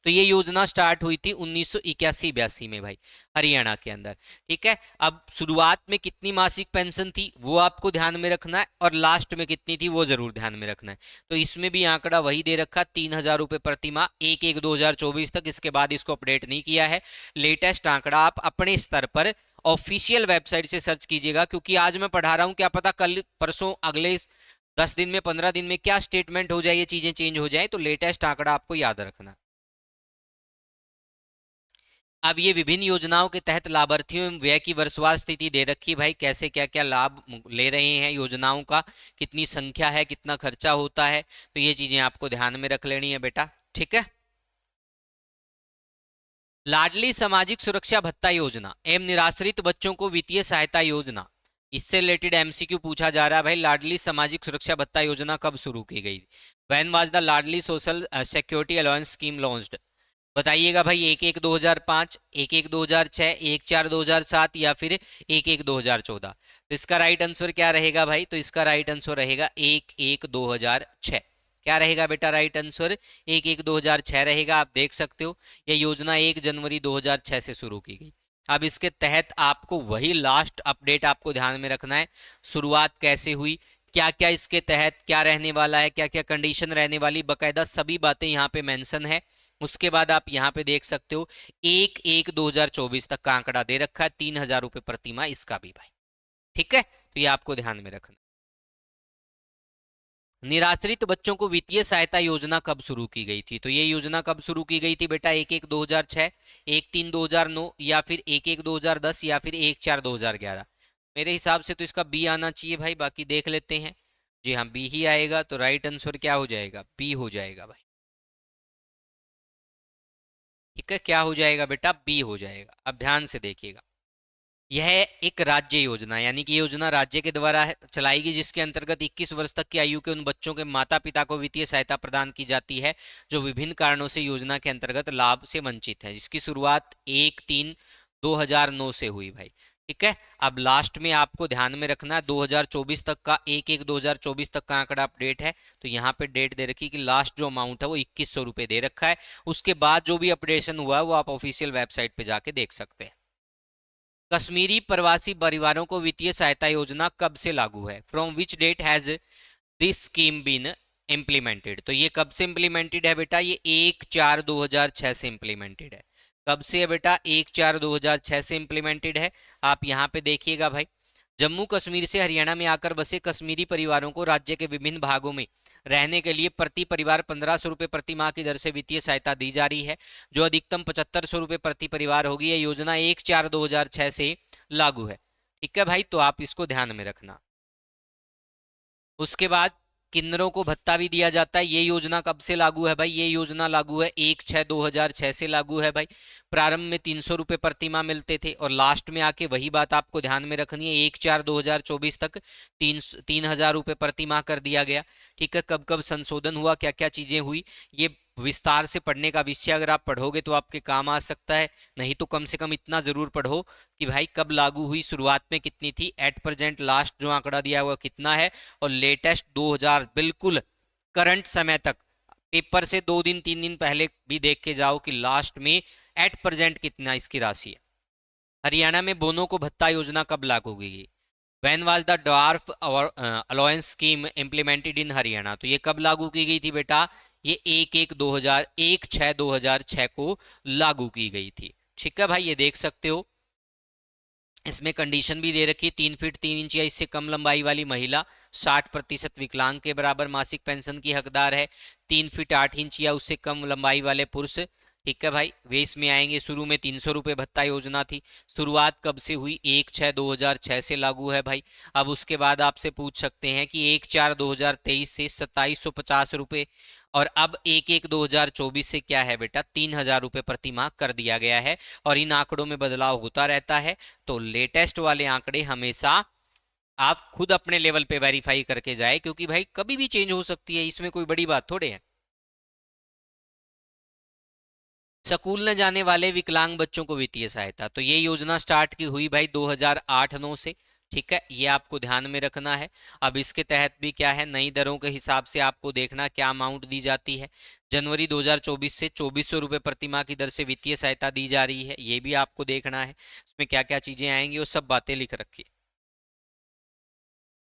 तो ये योजना स्टार्ट हुई थी 1981-82 में भाई, हरियाणा के अंदर। ठीक है, अब शुरुआत में कितनी मासिक पेंशन थी वो आपको ध्यान में रखना है, और लास्ट में कितनी थी वो जरूर ध्यान में रखना है। तो इसमें भी आंकड़ा वही दे रखा, ₹3000 प्रति माह 1/1/2024 तक। इसके बाद इसको अपडेट नहीं किया है। लेटेस्ट आंकड़ा आप अपने स्तर पर ऑफिशियल वेबसाइट से सर्च कीजिएगा, क्योंकि आज मैं पढ़ा रहा हूं, क्या पता कल परसों अगले 10 दिन में 15 दिन में क्या स्टेटमेंट हो जाए, ये चीजें चेंज हो जाए। तो लेटेस्ट आंकड़ा आपको याद रखना। अब ये विभिन्न योजनाओं के तहत लाभार्थियों एवं व्यय की वर्षवार स्थिति दे रखी भाई, कैसे क्या क्या लाभ ले रहे हैं योजनाओं का, कितनी संख्या है, कितना खर्चा होता है। तो ये चीजें आपको ध्यान में रख लेनी है बेटा। ठीक है, लाडली सामाजिक सुरक्षा भत्ता योजना एवं निराश्रित बच्चों को वित्तीय सहायता योजना, इससे रिलेटेड एमसीक्यू पूछा जा रहा है भाई। लाडली सामाजिक सुरक्षा भत्ता योजना कब शुरू की गई? When was the Ladli social security allowance scheme launched? बताइएगा भाई, 1/1/2005, 1/1/2006, 1/4/2007, या फिर 1/1/2014? तो इसका राइट आंसर क्या रहेगा भाई? तो इसका राइट आंसर रहेगा 1/1/2006। क्या रहेगा बेटा राइट आंसर? 1/1/2006 रहेगा। आप देख सकते हो यह योजना 1 जनवरी 2006 से शुरू की गई। अब इसके तहत आपको वही लास्ट अपडेट आपको ध्यान में रखना है, शुरुआत कैसे हुई, क्या क्या इसके तहत क्या रहने वाला है, क्या क्या कंडीशन रहने वाली, बकायदा सभी बातें यहाँ पे मेंशन है। उसके बाद आप यहाँ पे देख सकते हो 1/1/2024 तक का आंकड़ा दे रखा है ₹3000 प्रति माह, इसका भी भाई। ठीक है, तो ये आपको ध्यान में रखना। निराश्रित बच्चों को वित्तीय सहायता योजना कब शुरू की गई थी? तो ये योजना कब शुरू की गई थी बेटा? 1/1/2006, 1/3/2009, या फिर 1/1/2010, या फिर 1/4/2011? मेरे हिसाब से तो इसका बी आना चाहिए भाई, बाकी देख लेते हैं। जी हाँ, बी ही आएगा। तो राइट आंसर क्या हो जाएगा? बी हो जाएगा भाई। ठीक है, क्या हो जाएगा बेटा? बी हो जाएगा। अब ध्यान से देखिएगा, यह एक राज्य योजना, यानी कि योजना राज्य के द्वारा चलाएगी, जिसके अंतर्गत 21 वर्ष तक की आयु के उन बच्चों के माता पिता को वित्तीय सहायता प्रदान की जाती है जो विभिन्न कारणों से योजना के अंतर्गत लाभ से वंचित हैं, जिसकी शुरुआत 1/3/2009 से हुई भाई। ठीक है, अब लास्ट में आपको ध्यान में रखना है 2024 तक का, 1/1/2024 तक का आंकड़ा अपडेट है। तो यहाँ पे डेट दे रखी कि लास्ट जो अमाउंट है वो 2100 रुपये दे रखा है। उसके बाद जो भी अपडेशन हुआ है वो आप ऑफिशियल वेबसाइट पे जाके देख सकते हैं। कश्मीरी प्रवासी परिवारों को वित्तीय सहायता योजना कब से लागू है? From which date has this scheme been implemented? तो ये कब से इम्प्लीमेंटेड है बेटा? ये 1/4/2006 से इम्प्लीमेंटेड है। कब से है बेटा? 1/4/2006 से इम्प्लीमेंटेड है। आप यहाँ पे देखिएगा भाई, जम्मू कश्मीर से हरियाणा में आकर बसे कश्मीरी परिवारों को राज्य के विभिन्न भागों में रहने के लिए प्रति परिवार 1500 रुपये प्रति माह की दर से वित्तीय सहायता दी जा रही है, जो अधिकतम 7500 रुपये प्रति परिवार होगी। यह योजना 1/4/2006 से लागू है। ठीक है भाई, तो आप इसको ध्यान में रखना। उसके बाद किन्नरों को भत्ता भी दिया जाता है। ये योजना कब से लागू है भाई? ये योजना लागू है 1/6/2006 से लागू है भाई। प्रारंभ में 300 रुपये प्रति माह मिलते थे और लास्ट में आके वही बात आपको ध्यान में रखनी है, 1/4/2024 तक 3,000 रुपये प्रति माह कर दिया गया। ठीक है, कब कब संशोधन हुआ, क्या क्या चीजें हुई, ये विस्तार से पढ़ने का विषय अगर आप पढ़ोगे तो आपके काम आ सकता है। नहीं तो कम से कम इतना जरूर पढ़ो कि भाई कब लागू हुई, शुरुआत में कितनी थी, एट प्रेजेंट लास्ट जो आंकड़ा दिया हुआ कितना है, और लेटेस्ट 2000 बिल्कुल करंट समय तक पेपर से 2 दिन 3 दिन पहले भी देख के जाओ कि लास्ट में एट प्रेजेंट कितना इसकी राशि है। हरियाणा में बोनों को भत्ता योजना कब लागू हुई? When was the dwarf allowance scheme implemented in Haryana? तो ये कब लागू की गई थी बेटा? ये 1/6/2006 को लागू की गई थी। ठीक है भाई, ये देख सकते हो। इसमें कंडीशन भी दे रखी है, 3 फीट 3 इंच या इससे कम लंबाई वाली महिला 60% विकलांग के बराबर मासिक पेंशन की हकदार है। 3 फीट 8 इंच या उससे कम लंबाई वाले पुरुष, ठीक है भाई, वे इसमें आएंगे। शुरू में 300 रुपये भत्ता योजना थी। शुरुआत कब से हुई? 1/6/2006 से लागू है भाई। अब उसके बाद आपसे पूछ सकते हैं कि 1/4/2023 से 2750 रुपये, और अब 1/1/2024 से क्या है बेटा? 3,000 रुपये प्रति माह कर दिया गया है। और इन आंकड़ों में बदलाव होता रहता है, तो लेटेस्ट वाले आंकड़े हमेशा आप खुद अपने लेवल पे वेरीफाई करके जाए, क्योंकि भाई कभी भी चेंज हो सकती है, इसमें कोई बड़ी बात थोड़े है। स्कूल न जाने वाले विकलांग बच्चों को वित्तीय सहायता, तो ये योजना स्टार्ट की हुई भाई 2008-9 से। ठीक है, ये आपको ध्यान में रखना है। अब इसके तहत भी क्या है, नई दरों के हिसाब से आपको देखना क्या अमाउंट दी जाती है। जनवरी 2024 से 2400 रुपये प्रति माह की दर से वित्तीय सहायता दी जा रही है, ये भी आपको देखना है। इसमें क्या क्या चीजें आएंगी वो सब बातें लिख रखी।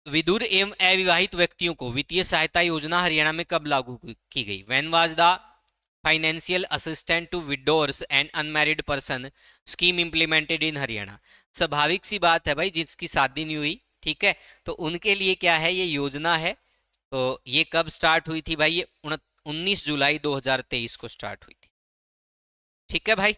विधुर एवं अविवाहित व्यक्तियों को वित्तीय सहायता योजना हरियाणा में कब लागू की गई? When was the financial assistant to widowers and unmarried person scheme implemented in Haryana? स्वाभाविक सी बात है भाई, जिसकी शादी नहीं हुई, ठीक है, तो उनके लिए क्या है, ये योजना है। तो ये कब स्टार्ट हुई थी भाई? ये 19 जुलाई 2023 को स्टार्ट हुई थी। ठीक है भाई,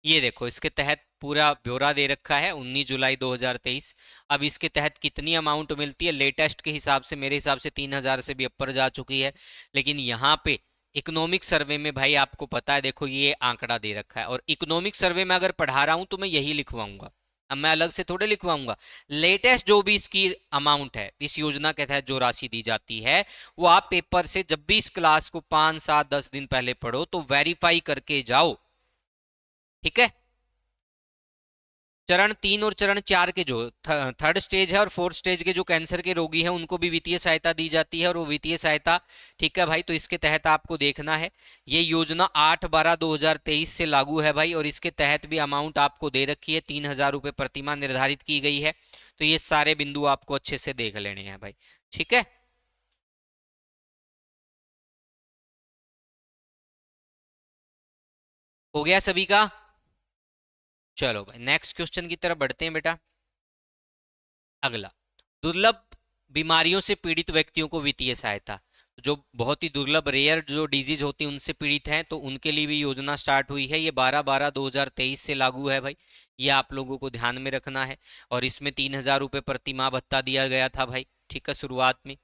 ये देखो इसके तहत पूरा ब्यौरा दे रखा है, 19 जुलाई 2023। अब इसके तहत कितनी अमाउंट मिलती है? लेटेस्ट के हिसाब से मेरे हिसाब से 3,000 से भी ऊपर जा चुकी है। लेकिन यहाँ पे इकोनॉमिक सर्वे में भाई आपको पता है, देखो ये आंकड़ा दे रखा है, और इकोनॉमिक सर्वे में अगर पढ़ा रहा हूं तो मैं यही लिखवाऊंगा, अब मैं अलग से थोड़े लिखवाऊंगा। लेटेस्ट जो भी इसकी अमाउंट है, इस योजना के तहत जो राशि दी जाती है, वो आप पेपर से जब भी इस क्लास को 5 7 10 दिन पहले पढ़ो तो वेरीफाई करके जाओ। ठीक है, चरण 3 और चरण 4 के जो थर्ड स्टेज है और फोर्थ स्टेज के जो कैंसर के रोगी हैं, उनको भी वित्तीय सहायता दी जाती है, और वो वित्तीय सहायता, ठीक है भाई, तो इसके तहत आपको देखना है। ये योजना 8/12/2023 से लागू है भाई, और इसके तहत भी अमाउंट आपको दे रखी है, 3,000 रुपये प्रति माह निर्धारित की गई है। तो ये सारे बिंदु आपको अच्छे से देख लेने हैं भाई। ठीक है, हो गया सभी का? चलो भाई नेक्स्ट क्वेश्चन की तरफ बढ़ते हैं बेटा। अगला, दुर्लभ बीमारियों से पीड़ित व्यक्तियों को वित्तीय सहायता। जो बहुत ही दुर्लभ रेयर जो डिजीज होती है उनसे पीड़ित हैं, तो उनके लिए भी योजना स्टार्ट हुई है। ये 12/12/2023 से लागू है भाई, ये आप लोगों को ध्यान में रखना है। और इसमें 3,000 रुपये प्रति माह भत्ता दिया गया था भाई। ठीक है, शुरुआत में।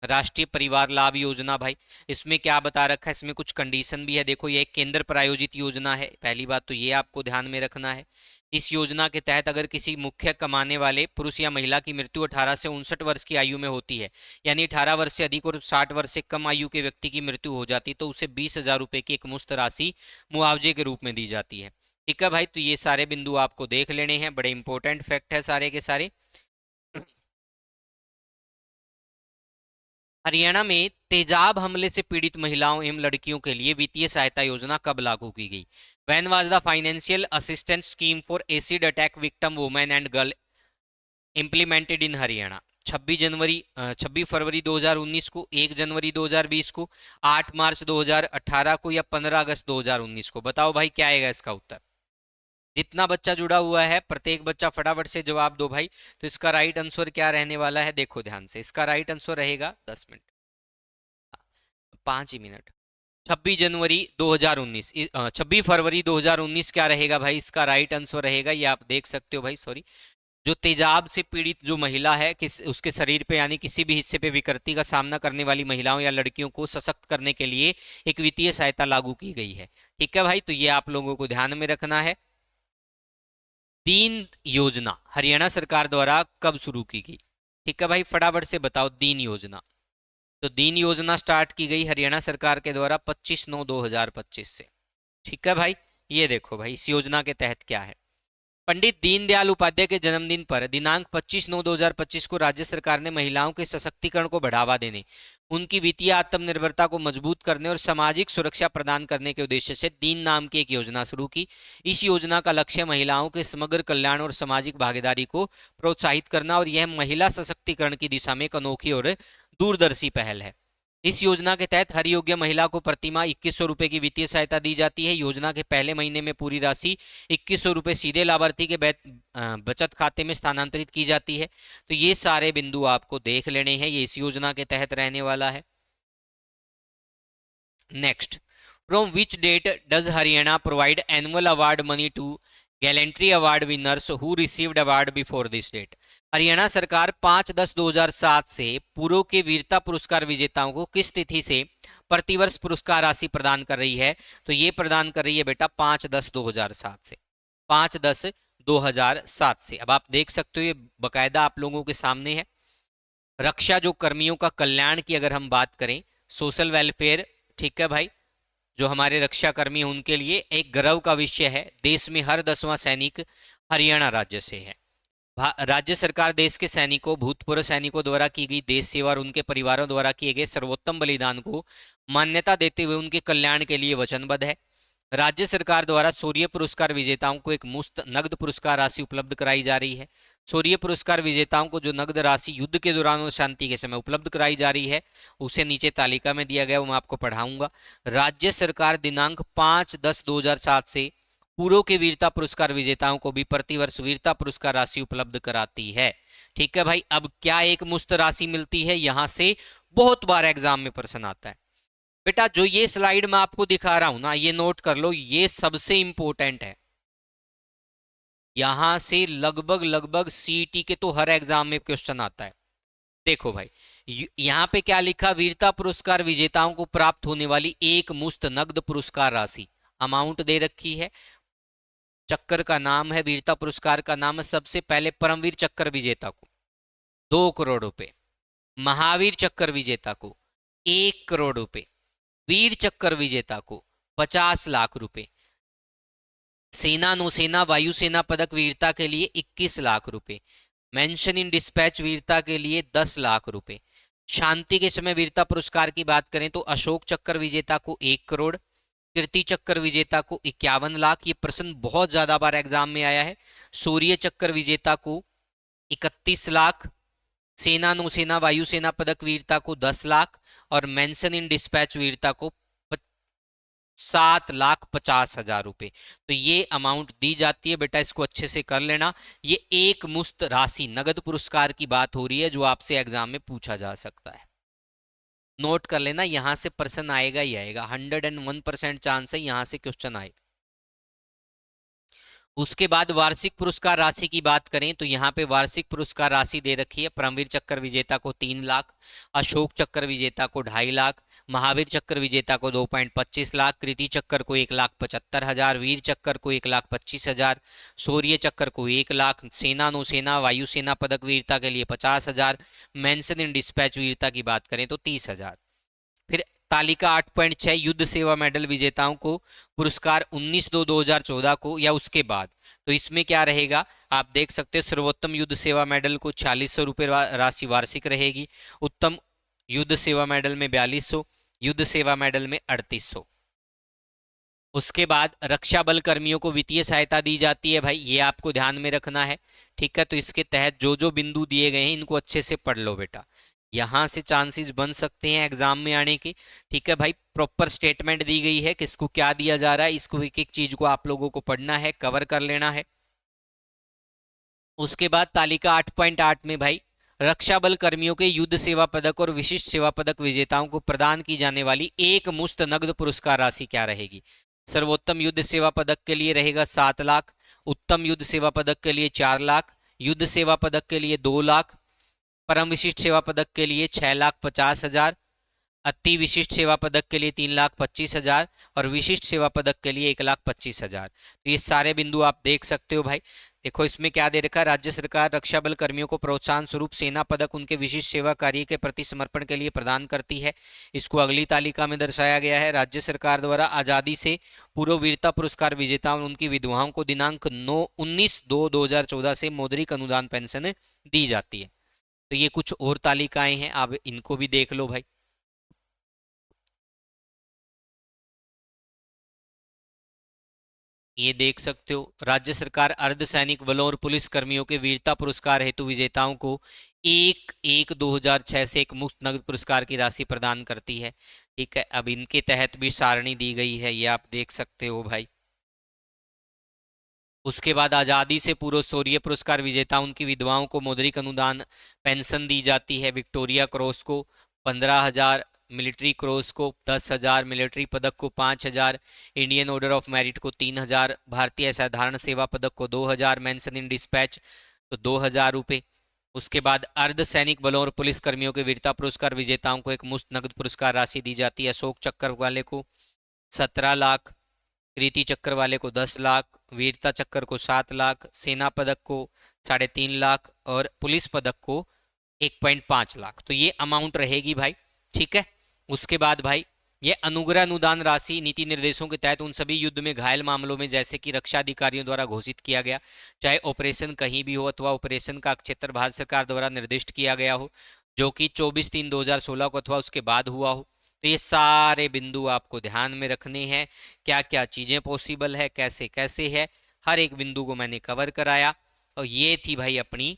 राष्ट्रीय परिवार लाभ योजना भाई, इसमें क्या बता रखा है, इसमें कुछ कंडीशन भी है। देखो ये एक केंद्र प्रायोजित योजना है, पहली बात तो ये आपको ध्यान में रखना है। इस योजना के तहत अगर किसी मुख्य कमाने वाले पुरुष या महिला की मृत्यु 18 से 59 वर्ष की आयु में होती है, यानी 18 वर्ष से अधिक और 60 वर्ष से कम आयु के व्यक्ति की मृत्यु हो जाती, तो उसे 20,000 रुपये की एक मुश्त राशि मुआवजे के रूप में दी जाती है। ठीक है भाई, तो ये सारे बिंदु आपको देख लेने हैं, बड़े इंपॉर्टेंट फैक्ट है सारे के सारे। हरियाणा में तेजाब हमले से पीड़ित महिलाओं एवं लड़कियों के लिए वित्तीय सहायता योजना कब लागू की गई? When was the financial assistance scheme for acid attack victim women and girl implemented in Haryana? 26 फरवरी 2019 को, 1 जनवरी 2020 को, 8 मार्च 2018 को, या 15 अगस्त 2019 को? बताओ भाई क्या आएगा इसका उत्तर। जितना बच्चा जुड़ा हुआ है प्रत्येक बच्चा फटाफट से जवाब दो भाई। तो इसका राइट आंसर क्या रहने वाला है, देखो ध्यान से, इसका राइट आंसर रहेगा 10 मिनट, 5 ही मिनट, 26 जनवरी 2019, 26 फरवरी 2019 क्या रहेगा भाई, इसका राइट आंसर रहेगा, ये आप देख सकते हो भाई, सॉरी, जो तेजाब से पीड़ित जो महिला है, किस उसके शरीर पे यानी किसी भी हिस्से पे विकृति का सामना करने वाली महिलाओं या लड़कियों को सशक्त करने के लिए एक वित्तीय सहायता लागू की गई है। ठीक है भाई, तो ये आप लोगों को ध्यान में रखना है। दीन योजना हरियाणा सरकार द्वारा कब शुरू की गई? ठीक है भाई, फटाफट से बताओ दीन योजना। तो दीन योजना स्टार्ट की गई हरियाणा सरकार के द्वारा 25/9/2025 से। ठीक है भाई, ये देखो भाई इस योजना के तहत क्या है। पंडित दीनदयाल उपाध्याय के जन्मदिन पर दिनांक 25/9/2025 को राज्य सरकार ने महिलाओं के सशक्तिकरण को बढ़ावा देने, उनकी वित्तीय आत्मनिर्भरता को मजबूत करने और सामाजिक सुरक्षा प्रदान करने के उद्देश्य से दीन नाम की एक योजना शुरू की। इस योजना का लक्ष्य महिलाओं के समग्र कल्याण और सामाजिक भागीदारी को प्रोत्साहित करना और यह महिला सशक्तिकरण की दिशा में एक अनोखी और दूरदर्शी पहल है। इस योजना के तहत हर योग्य महिला को प्रतिमाह 2100 रुपए की वित्तीय सहायता दी जाती है। योजना के पहले महीने में पूरी राशि 2100 रुपए सीधे लाभार्थी के बचत खाते में स्थानांतरित की जाती है। तो ये सारे बिंदु आपको देख लेने हैं, ये इस योजना के तहत रहने वाला है। Next, from which date does Haryana provide annual award money to gallantry award winners who received award before this date? Haryana सरकार 5/10/2007 से पूर्व के वीरता पुरस्कार विजेताओं को किस तिथि से प्रतिवर्ष पुरस्कार राशि प्रदान कर रही है? तो ये प्रदान कर रही है बेटा 5/10/2007 से, 5/10/2007 से। अब आप देख सकते हो ये बकायदा आप लोगों के सामने है। रक्षा जो कर्मियों का कल्याण की अगर हम बात करें, सोशल वेलफेयर, ठीक है भाई, जो हमारे रक्षा कर्मी हैं उनके लिए एक गर्व का विषय है। देश में हर 10वां सैनिक हरियाणा राज्य से है। राज्य सरकार देश के सैनिकों, भूतपूर्व सैनिकों द्वारा की गई देश सेवा और उनके परिवारों द्वारा किए गए सर्वोत्तम बलिदान को मान्यता देते हुए उनके कल्याण के लिए वचनबद्ध है। राज्य सरकार द्वारा शौर्य पुरस्कार विजेताओं को एक मुफ्त नगद पुरस्कार राशि उपलब्ध कराई जा रही है। शौर्य पुरस्कार विजेताओं को जो नगद राशि युद्ध के दौरान और शांति के समय उपलब्ध कराई जा रही है, उसे नीचे तालिका में दिया गया, वो मैं आपको पढ़ाऊंगा। राज्य सरकार दिनांक 5/10/2007 से पूर्व के वीरता पुरस्कार विजेताओं को भी प्रतिवर्ष वीरता पुरस्कार राशि उपलब्ध कराती है। ठीक है भाई, अब क्या एक मुफ्त राशि मिलती है? यहां से बहुत बार एग्जाम में प्रश्न आता है बेटा। जो ये स्लाइड मैं आपको दिखा रहा हूं ना, ये नोट कर लो, ये सबसे इंपॉर्टेंट है। यहां से लगभग लगभग सीईटी के तो हर एग्जाम में क्वेश्चन आता है। देखो भाई, यहां पे क्या लिखा? वीरता पुरस्कार विजेताओं को प्राप्त होने वाली एक मुफ्त नगद पुरस्कार राशि, अमाउंट दे रखी है। चक्कर का नाम है, वीरता पुरस्कार का नाम है। सबसे पहले परमवीर चक्कर विजेता को 2 करोड़ रुपए, महावीर चक्कर विजेता को 1 करोड़ रुपए, वीर चक्कर विजेता को 50 लाख रुपए, सेना नौसेना वायुसेना पदक वीरता के लिए 21 लाख रुपए, मेंशन इन डिस्पैच वीरता के लिए 10 लाख रुपए। शांति के समय वीरता पुरस्कार की बात करें तो अशोक चक्कर विजेता को 1 करोड़, कीर्ति चक्कर विजेता को 51 लाख। ये प्रश्न बहुत ज्यादा बार एग्जाम में आया है। शौर्य चक्कर विजेता को 31 लाख, सेना नौसेना वायुसेना पदक वीरता को 10 लाख और मेंशन इन डिस्पैच वीरता को 7,50,000 रुपए। तो ये अमाउंट दी जाती है बेटा, इसको अच्छे से कर लेना। ये एक मुफ्त राशि नगद पुरस्कार की बात हो रही है जो आपसे एग्जाम में पूछा जा सकता है। नोट कर लेना, यहां से प्रश्न आएगा ही आएगा, 101% चांस है यहां से क्वेश्चन आए। उसके बाद वार्षिक पुरस्कार राशि की बात करें तो यहाँ पे वार्षिक पुरस्कार राशि दे रखी है। परमवीर चक्कर विजेता को 3 लाख, अशोक चक्कर विजेता को 2.5 लाख, महावीर चक्कर विजेता को 2.25 लाख, कृति चक्कर को 1,75,000, वीर चक्कर को 1,25,000, शौर्य चक्कर को 1 लाख, सेना नौसेना वायुसेना पदक वीरता के लिए 50,000, मेंशन इन डिस्पैच वीरता की बात करें तो 30,000। फिर तालिका 8.6 युद्ध सेवा मेडल विजेताओं को पुरस्कार 19/2/2014 को या उसके बाद। तो इसमें क्या रहेगा आप देख सकते हो, सर्वोत्तम युद्ध सेवा मेडल को 4600 रुपये राशि वार्षिक रहेगी, उत्तम युद्ध सेवा मेडल में 4200, युद्ध सेवा मेडल में 3800। उसके बाद रक्षा बल कर्मियों को वित्तीय सहायता दी जाती है भाई, ये आपको ध्यान में रखना है। ठीक है, तो इसके तहत जो जो बिंदु दिए गए हैं इनको अच्छे से पढ़ लो बेटा। यहाँ से चांसेस बन सकते हैं एग्जाम में आने के। ठीक है भाई, प्रॉपर स्टेटमेंट दी गई है किसको क्या दिया जा रहा है, इसको एक एक चीज को आप लोगों को पढ़ना है, कवर कर लेना है। उसके बाद तालिका 8.8 में भाई, रक्षा बल कर्मियों के युद्ध सेवा पदक और विशिष्ट सेवा पदक विजेताओं को प्रदान की जाने वाली एक मुश्त नगद पुरस्कार राशि क्या रहेगी। सर्वोत्तम युद्ध सेवा पदक के लिए रहेगा 7 लाख, उत्तम युद्ध सेवा पदक के लिए 4 लाख, युद्ध सेवा पदक के लिए 2 लाख, परम विशिष्ट सेवा पदक के लिए 6,50,000, अति विशिष्ट सेवा पदक के लिए 3,25,000 और विशिष्ट सेवा पदक के लिए 1,25,000। तो ये सारे बिंदु आप देख सकते हो भाई। देखो इसमें क्या दे रखा है, राज्य सरकार रक्षा बल कर्मियों को प्रोत्साहन स्वरूप सेना पदक उनके विशिष्ट सेवा कार्य के प्रति समर्पण के लिए प्रदान करती है। इसको अगली तालिका में दर्शाया गया है। राज्य सरकार द्वारा आजादी से पूर्व वीरता पुरस्कार विजेताओं और उनकी विधवाओं को दिनांक 19/2/2014 से मौद्रिक अनुदान पेंशन दी जाती है। तो ये कुछ और तालिकाएं हैं, आप इनको भी देख लो भाई। ये देख सकते हो, राज्य सरकार अर्धसैनिक बलों और पुलिस कर्मियों के वीरता पुरस्कार हेतु विजेताओं को 1/1/2006 से एक मुफ्त नगद पुरस्कार की राशि प्रदान करती है। ठीक है, अब इनके तहत भी सारणी दी गई है, ये आप देख सकते हो भाई। उसके बाद आजादी से पूर्व शौर्य पुरस्कार विजेता उनकी विधवाओं को मौद्रिक अनुदान पेंशन दी जाती है। विक्टोरिया क्रॉस को 15,000, मिलिट्री क्रॉस को 10,000, मिलिट्री पदक को 5,000, इंडियन ऑर्डर ऑफ मेरिट को 3,000, भारतीय साधारण सेवा पदक को 2,000, मेंशन इन डिस्पैच तो 2,000 रुपये। उसके बाद अर्ध सैनिक बलों और पुलिस कर्मियों के वीरता पुरस्कार विजेताओं को एक मुश्त नगद पुरस्कार राशि दी जाती है। अशोक चक्र वाले को 17 लाख, कीर्ति चक्र वाले को 10 लाख, वीरता चक्र को 7 लाख, सेना पदक को 3.5 लाख और पुलिस पदक को 1.5 लाख। तो ये अमाउंट रहेगी भाई। ठीक है, उसके बाद भाई ये अनुग्रह अनुदान राशि नीति निर्देशों के तहत उन सभी युद्ध में घायल मामलों में जैसे कि रक्षा अधिकारियों द्वारा घोषित किया गया, चाहे ऑपरेशन कहीं भी हो अथवा ऑपरेशन का क्षेत्र भारत सरकार द्वारा निर्दिष्ट किया गया हो, जो कि 24/3/2016 को अथवा उसके बाद हुआ हो। तो ये सारे बिंदु आपको ध्यान में रखने हैं, क्या क्या चीजें पॉसिबल है, कैसे कैसे है, हर एक बिंदु को मैंने कवर कराया। और ये थी भाई अपनी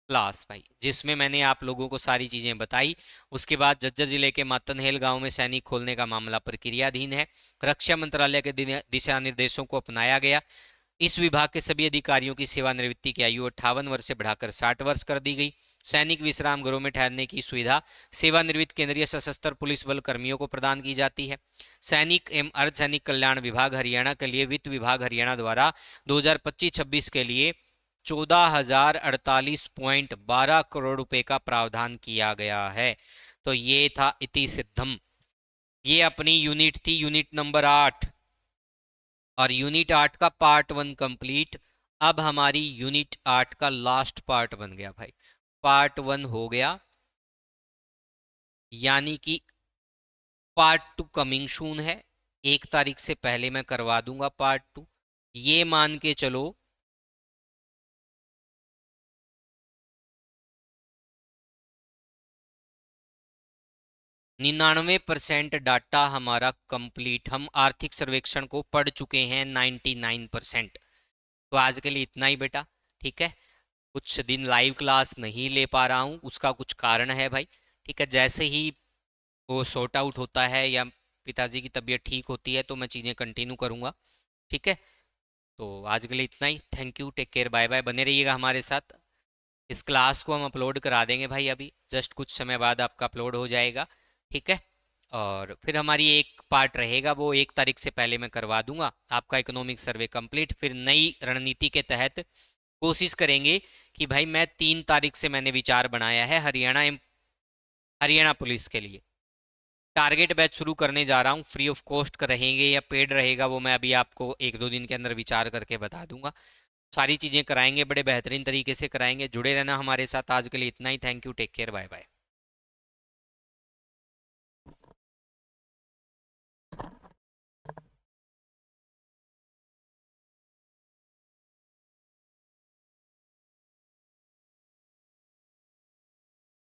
क्लास भाई, जिसमें मैंने आप लोगों को सारी चीजें बताई। उसके बाद झज्जर जिले के मातनहेल गांव में सैनिक खोलने का मामला प्रक्रियाधीन है। रक्षा मंत्रालय के दिशा निर्देशों को अपनाया गया। इस विभाग के सभी अधिकारियों की सेवानिवृत्ति की आयु 58 वर्ष से बढ़ाकर 60 वर्ष कर दी गई। सैनिक विश्राम गृहों में ठहरने की सुविधा सेवानिवृत्त केंद्रीय सशस्त्र पुलिस बल कर्मियों को प्रदान की जाती है। सैनिक एवं अर्धसैनिक कल्याण विभाग हरियाणा के लिए वित्त विभाग हरियाणा द्वारा 2025-26 के लिए 14,048.12 करोड़ रुपए का प्रावधान किया गया है। तो ये था इति सिद्धम। ये अपनी यूनिट थी, यूनिट नंबर 8, और यूनिट 8 का पार्ट 1 कंप्लीट। अब हमारी यूनिट 8 का लास्ट पार्ट बन गया भाई, पार्ट 1 हो गया, यानी कि पार्ट 2 कमिंग सून है। 1 तारीख से पहले मैं करवा दूंगा पार्ट 2। ये मान के चलो 99% डाटा हमारा कंप्लीट, हम आर्थिक सर्वेक्षण को पढ़ चुके हैं 99%। तो आज के लिए इतना ही बेटा। ठीक है, कुछ दिन लाइव क्लास नहीं ले पा रहा हूँ, उसका कुछ कारण है भाई। ठीक है, जैसे ही वो सॉर्ट आउट होता है या पिताजी की तबीयत ठीक होती है तो मैं चीज़ें कंटिन्यू करूँगा। ठीक है, तो आज के लिए इतना ही। Thank you, take care, bye bye. बने रहिएगा हमारे साथ। इस क्लास को हम अपलोड करा देंगे भाई, अभी जस्ट कुछ समय बाद आपका अपलोड हो जाएगा। ठीक है, और फिर हमारी एक पार्ट रहेगा, वो 1 तारीख से पहले मैं करवा दूंगा आपका इकोनॉमिक सर्वे कंप्लीट। फिर नई रणनीति के तहत कोशिश करेंगे कि भाई मैं 3 तारीख से मैंने विचार बनाया है हरियाणा पुलिस के लिए टारगेट बैच शुरू करने जा रहा हूँ। फ्री ऑफ कॉस्ट का रहेंगे या पेड रहेगा वो मैं अभी आपको 1-2 दिन के अंदर विचार करके बता दूंगा। सारी चीज़ें कराएंगे, बड़े बेहतरीन तरीके से कराएंगे। जुड़े रहना हमारे साथ। आज के लिए इतना ही। Thank you, take care, bye bye.